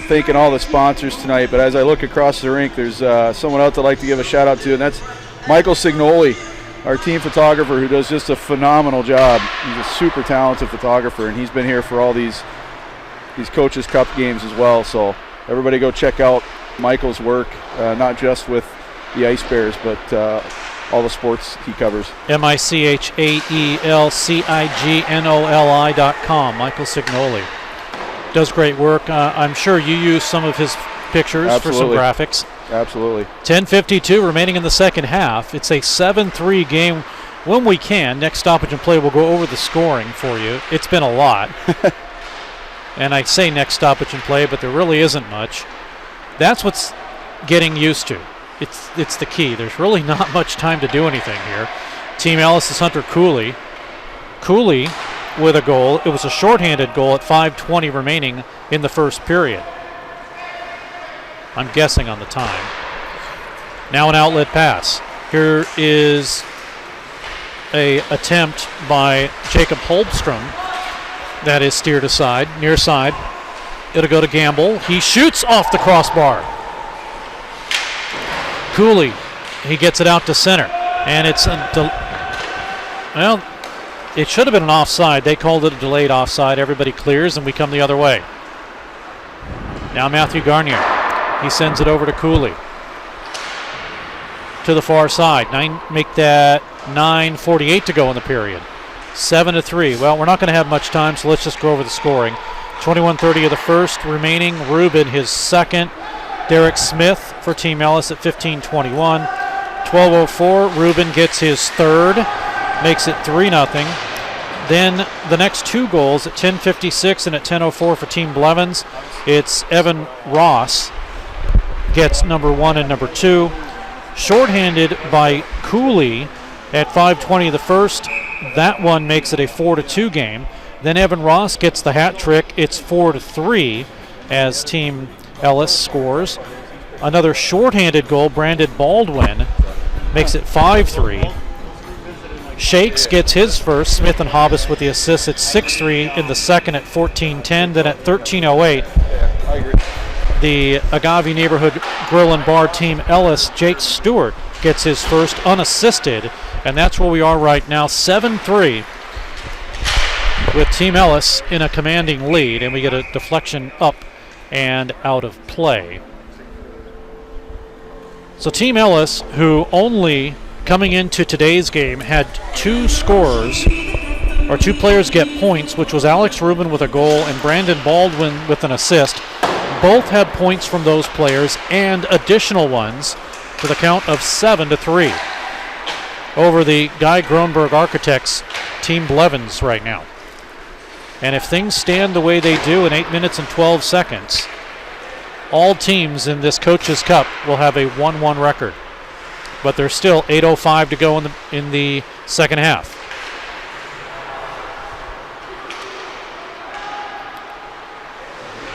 thanking all the sponsors tonight, but as I look across the rink, there's someone else I'd like to give a shout out to, and that's Michael Signoli, our team photographer, who does just a phenomenal job. He's a super talented photographer, and he's been here for all these Coaches Cup games as well. So everybody go check out Michael's work, not just with the Ice Bears, but all the sports he covers. MichaelSignoli.com. Michael Signoli does great work. I'm sure you use some of his pictures Absolutely. for some graphics. Absolutely. 10:52 remaining in the second half. It's a 7-3 game. When we can, next stoppage and play, we'll go over the scoring for you. It's been a lot. And I say next stoppage and play, but there really isn't much. That's what's getting used to. It's the key. There's really not much time to do anything here. Team Ellis is Hunter Cooley. Cooley with a goal. It was a shorthanded goal at 5:20 remaining in the first period. I'm guessing on the time. Now an outlet pass. Here is a attempt by Jacob Holmstrom that is steered aside, near side. It'll go to Gamble. He shoots off the crossbar. Cooley, he gets it out to center, and it's well, it should have been an offside. They called it a delayed offside. Everybody clears, and we come the other way. Now Matthew Garnier, he sends it over to Cooley to the far side. Make that 9:48 to go in the period. 7-3. Well, we're not going to have much time, so let's just go over the scoring. 21:30 of the first remaining. Rubin, his second. Derek Smith for Team Ellis at 15:21. 12:04. Rubin gets his third, makes it 3-0. Then the next two goals at 10:56 and at 10:04 for Team Blevins. It's Evan Ross gets number 1 and number 2. Shorthanded by Cooley at 5:20 of the first. That one makes it a 4-2 game. Then Evan Ross gets the hat trick. It's 4-3 as Team Ellis scores. Another shorthanded goal, Brandon Baldwin, makes it 5-3. Shakes gets his first. Smith and Hobbs with the assist at 6-3 in the second at 14:10. Then at 13:08, the Agave Neighborhood Grill and Bar Team Ellis, Jake Stewart, gets his first unassisted. And that's where we are right now, 7-3, with Team Ellis in a commanding lead, and we get a deflection up and out of play. So Team Ellis, who only coming into today's game had 2 scorers, or 2 players get points, which was Alex Rubin with a goal and Brandon Baldwin with an assist. Both had points from those players and additional ones to the count of 7-3. Over the Guy Gronberg Architects Team Blevins right now. And if things stand the way they do in 8 minutes and 12 seconds, all teams in this Coaches Cup will have a 1-1 record. But there's still 8:05 to go in the second half.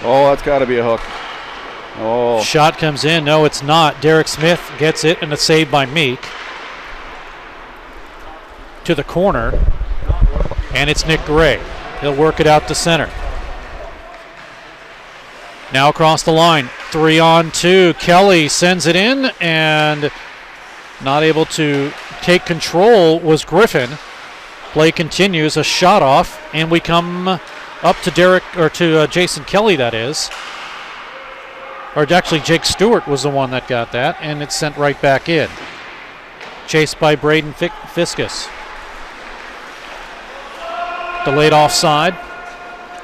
Oh, that's got to be a hook. Oh. Shot comes in. No, it's not. Derek Smith gets it, and a save by Meek. To the corner. And it's Nick Gray. He'll work it out to center. Now across the line. 3-on-2. Kelly sends it in, and not able to take control was Griffin. Play continues. A shot off, and we come up to Jason Kelly, that is. Or actually, Jake Stewart was the one that got that, and it's sent right back in. Chased by Braden Fiskus. Delayed offside,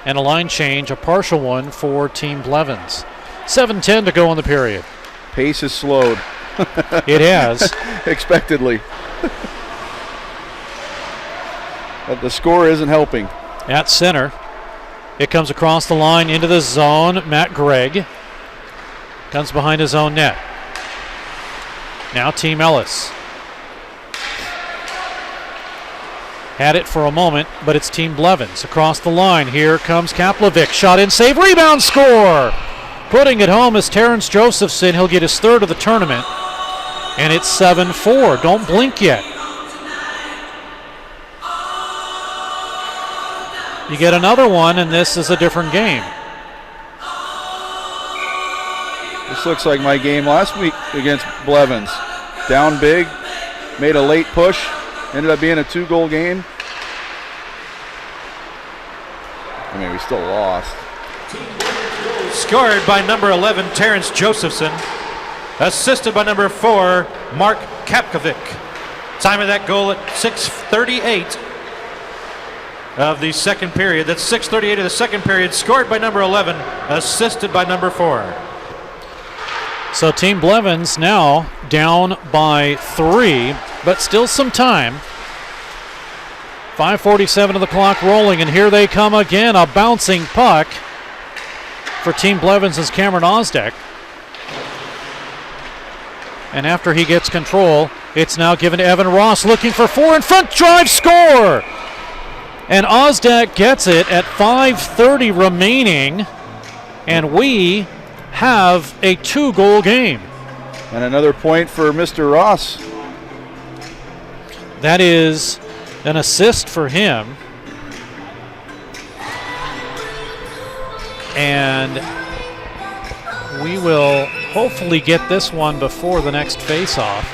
and a line change, a partial one for Team Blevins. 7:10 to go in the period. Pace is slowed. It has. Expectedly. But the score isn't helping. At center, it comes across the line into the zone. Matt Gregg comes behind his own net. Now Team Ellis. Had it for a moment, but it's Team Blevins. Across the line, here comes Kaplovic. Shot in, save, rebound, score! Putting it home is Terrence Josephson. He'll get his third of the tournament. And it's 7-4. Don't blink yet. You get another one, and this is a different game. This looks like my game last week against Blevins. Down big, made a late push, ended up being a 2-goal game. I mean, we still lost. Scored by number 11, Terrence Josephson. Assisted by number 4, Mark Kapkovic. Time of that goal at 6:38 of the second period. That's 6:38 of the second period. Scored by number 11, assisted by number 4. So Team Blevins now down by 3, but still some time. 5:47 of the clock rolling, and here they come again. A bouncing puck for Team Blevins is Cameron Osdek. And after he gets control, it's now given to Evan Ross, looking for 4 in front, drive, score! And Osdek gets it at 5:30 remaining, and we have a 2-goal game. And another point for Mr. Ross. That is an assist for him. And we will hopefully get this one before the next face-off.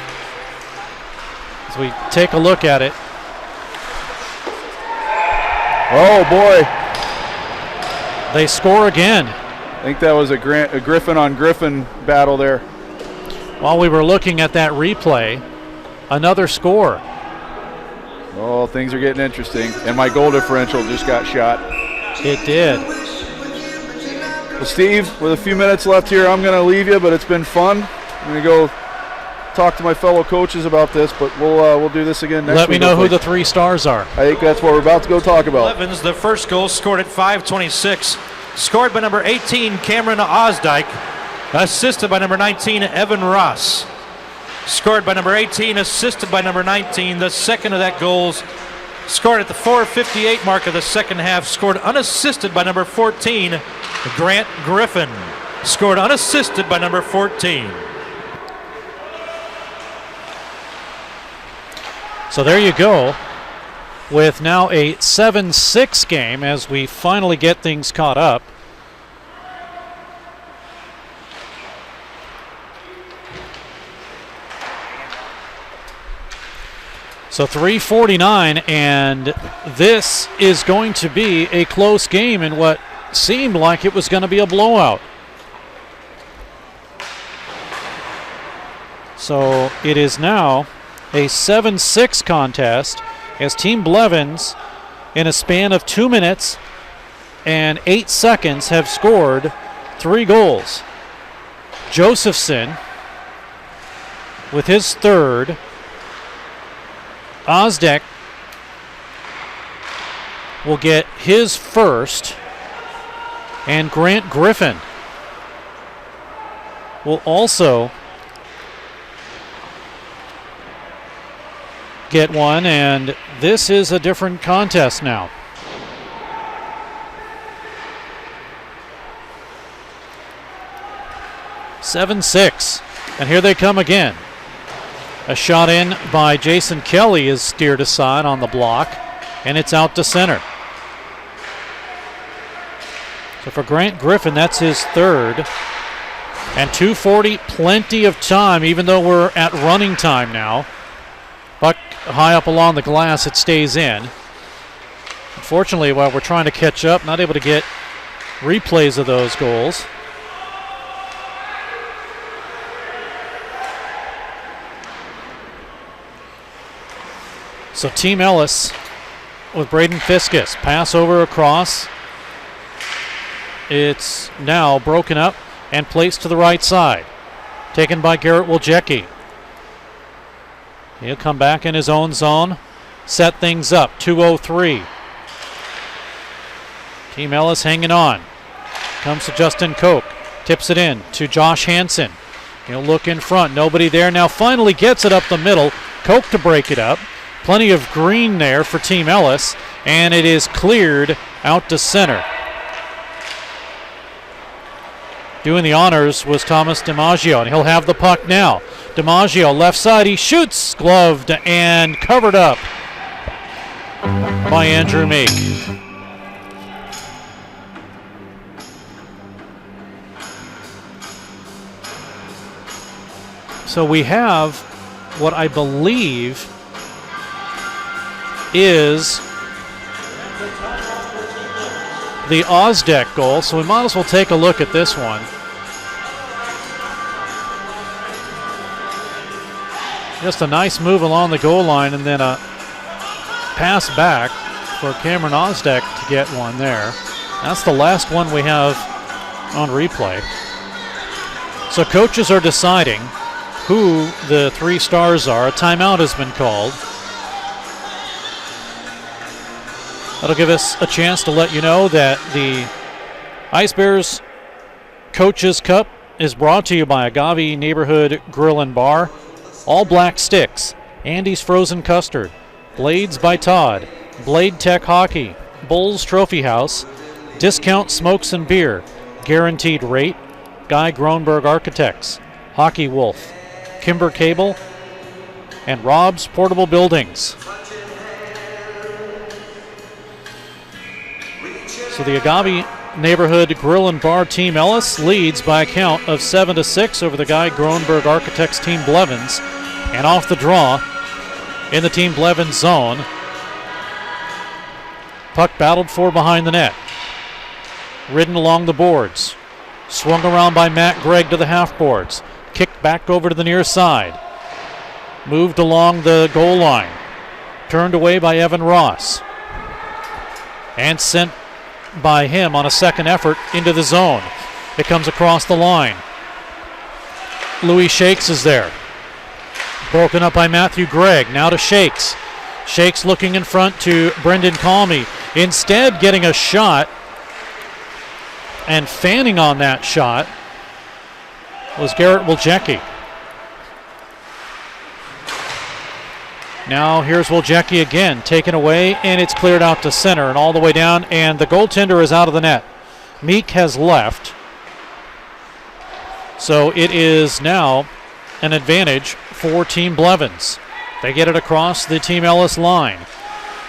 As we take a look at it. Oh, boy. They score again. I think that was a Griffin-on-Griffin battle there. While we were looking at that replay, another score. Oh, things are getting interesting. And my goal differential just got shot. It did. Well, Steve, with a few minutes left here, I'm going to leave you, but it's been fun. I'm going to go talk to my fellow coaches about this, but we'll do this again next week. Let me know who the 3 stars are. I think that's what we're about to go talk about. Blevins, the first goal scored at 5:26. Scored by number 18, Cameron Osdike. Assisted by number 19, Evan Ross. Scored by number 18, assisted by number 19. The second of that goals scored at the 4:58 mark of the second half. Scored unassisted by number 14, Grant Griffin. Scored unassisted by number 14. So there you go, with now a 7-6 game as we finally get things caught up. So 3:49, and this is going to be a close game in what seemed like it was going to be a blowout. So it is now a 7-6 contest as Team Blevins, in a span of 2 minutes and 8 seconds, have scored 3 goals. Josephson with his third. Osdek will get his first, and Grant Griffin will also get one, and this is a different contest now. 7-6. And here they come again. A shot in by Jason Kelly is steered aside on the block, and it's out to center. So for Grant Griffin, that's his third. And 2:40, plenty of time, even though we're at running time now. Puck high up along the glass, it stays in. Unfortunately, while we're trying to catch up, not able to get replays of those goals. So Team Ellis with Braden Fiskus. Pass over across. It's now broken up and placed to the right side. Taken by Garrett Wojcicki. He'll come back in his own zone. Set things up. 2:03. Team Ellis hanging on. Comes to Justin Koch. Tips it in to Josh Hansen. He'll look in front. Nobody there. Now finally gets it up the middle. Koch to break it up. Plenty of green there for Team Ellis. And it is cleared out to center. Doing the honors was Thomas DiMaggio, and he'll have the puck now. DiMaggio, left side, he shoots, gloved and covered up by Andrew Meek. So we have what I believe is the Ozdeck goal, so we might as well take a look at this one. Just a nice move along the goal line and then a pass back for Cameron Ozdeck to get one there. That's the last one we have on replay. So coaches are deciding who the three stars are. A timeout has been called. That'll give us a chance to let you know that the Ice Bears Coaches Cup is brought to you by Agave Neighborhood Grill and Bar, All Black Sticks, Andy's Frozen Custard, Blades by Todd, Blade Tech Hockey, Bulls Trophy House, Discount Smokes and Beer, Guaranteed Rate, Guy Gronberg Architects, Hockey Wolf, Kimber Cable, and Rob's Portable Buildings. So the Agave Neighborhood Grill and Bar Team Ellis leads by a count of 7-6 over the Guy Gronberg Architects Team Blevins. And off the draw in the Team Blevins zone. Puck battled for behind the net. Ridden along the boards. Swung around by Matt Gregg to the half boards. Kicked back over to the near side. Moved along the goal line. Turned away by Evan Ross. And sent by him on a second effort into the zone. It comes across the line. Louis Shakes is there. Broken up by Matthew Gregg. Now to Shakes. Shakes looking in front to Brendan Calmy. Instead getting a shot and fanning on that shot was Garrett Wojcicki. Now here's Wojcicki again, taken away, and it's cleared out to center and all the way down, and the goaltender is out of the net. Meek has left. So it is now an advantage for Team Blevins. They get it across the Team Ellis line.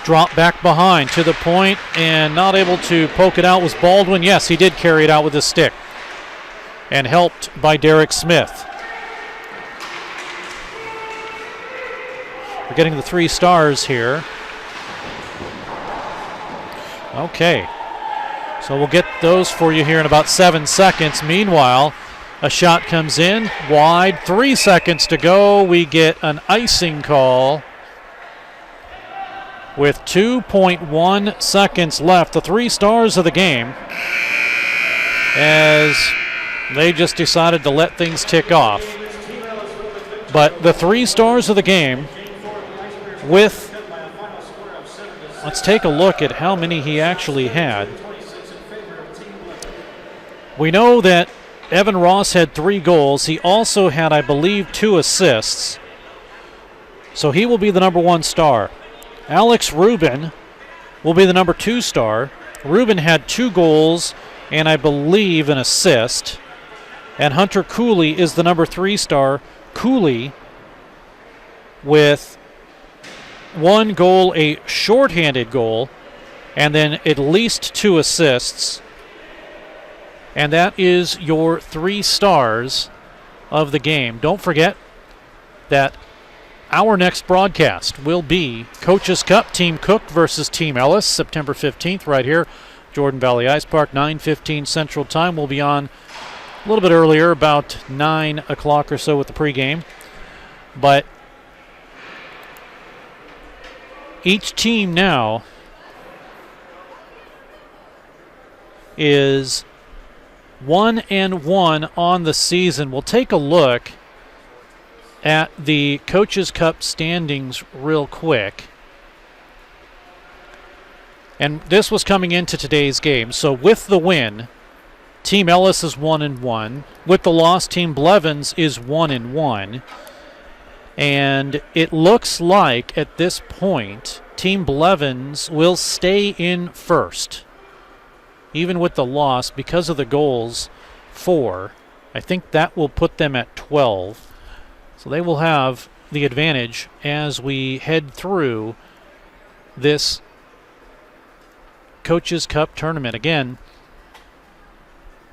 Drop back behind to the point, and not able to poke it out was Baldwin. Yes, he did carry it out with his stick. And helped by Derek Smith. We're getting the three stars here. Okay. So we'll get those for you here in about 7 seconds. Meanwhile, a shot comes in, wide, 3 seconds to go. We get an icing call with 2.1 seconds left. The three stars of the game, as they just decided to let things tick off. But the three stars of the game with, let's take a look at how many he actually had. We know that Evan Ross had 3 goals. He also had, I believe, 2 assists. So he will be the number 1 star. Alex Rubin will be the number 2 star. Rubin had 2 goals and I believe an assist. And Hunter Cooley is the number 3 star. Cooley with 1 goal, a shorthanded goal, and then at least 2 assists. And that is your 3 stars of the game. Don't forget that our next broadcast will be Coaches Cup, Team Cook versus Team Ellis, September 15th, right here, Jordan Valley Ice Park, 9:15 Central Time. We'll be on a little bit earlier, about 9 o'clock or so with the pregame. But each team now is 1-1 on the season. We'll take a look at the Coaches Cup standings real quick. And this was coming into today's game. So with the win, Team Ellis is 1-1. With the loss, Team Blevins is 1-1. And it looks like at this point, Team Blevins will stay in first. Even with the loss, because of the goals for, I think that will put them at 12. So they will have the advantage as we head through this Coaches Cup tournament. Again,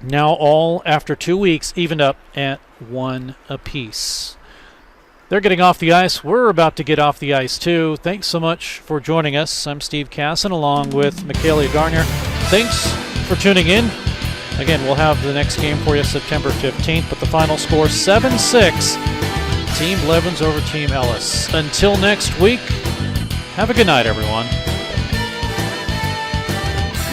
now all after 2 weeks evened up at 1 apiece. They're getting off the ice. We're about to get off the ice too. Thanks so much for joining us. I'm Steve Casson along with Michaela Garnier. Thanks for tuning in. Again, we'll have the next game for you September 15th, but the final score 7-6. Team Blevins over Team Ellis. Until next week, have a good night, everyone.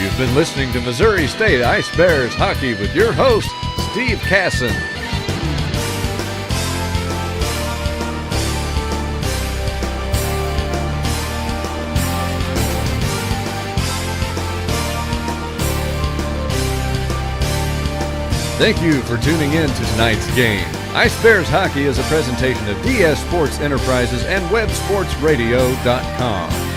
You've been listening to Missouri State Ice Bears Hockey with your host, Steve Casson. Thank you for tuning in to tonight's game. Ice Bears Hockey is a presentation of DS Sports Enterprises and WebSportsRadio.com.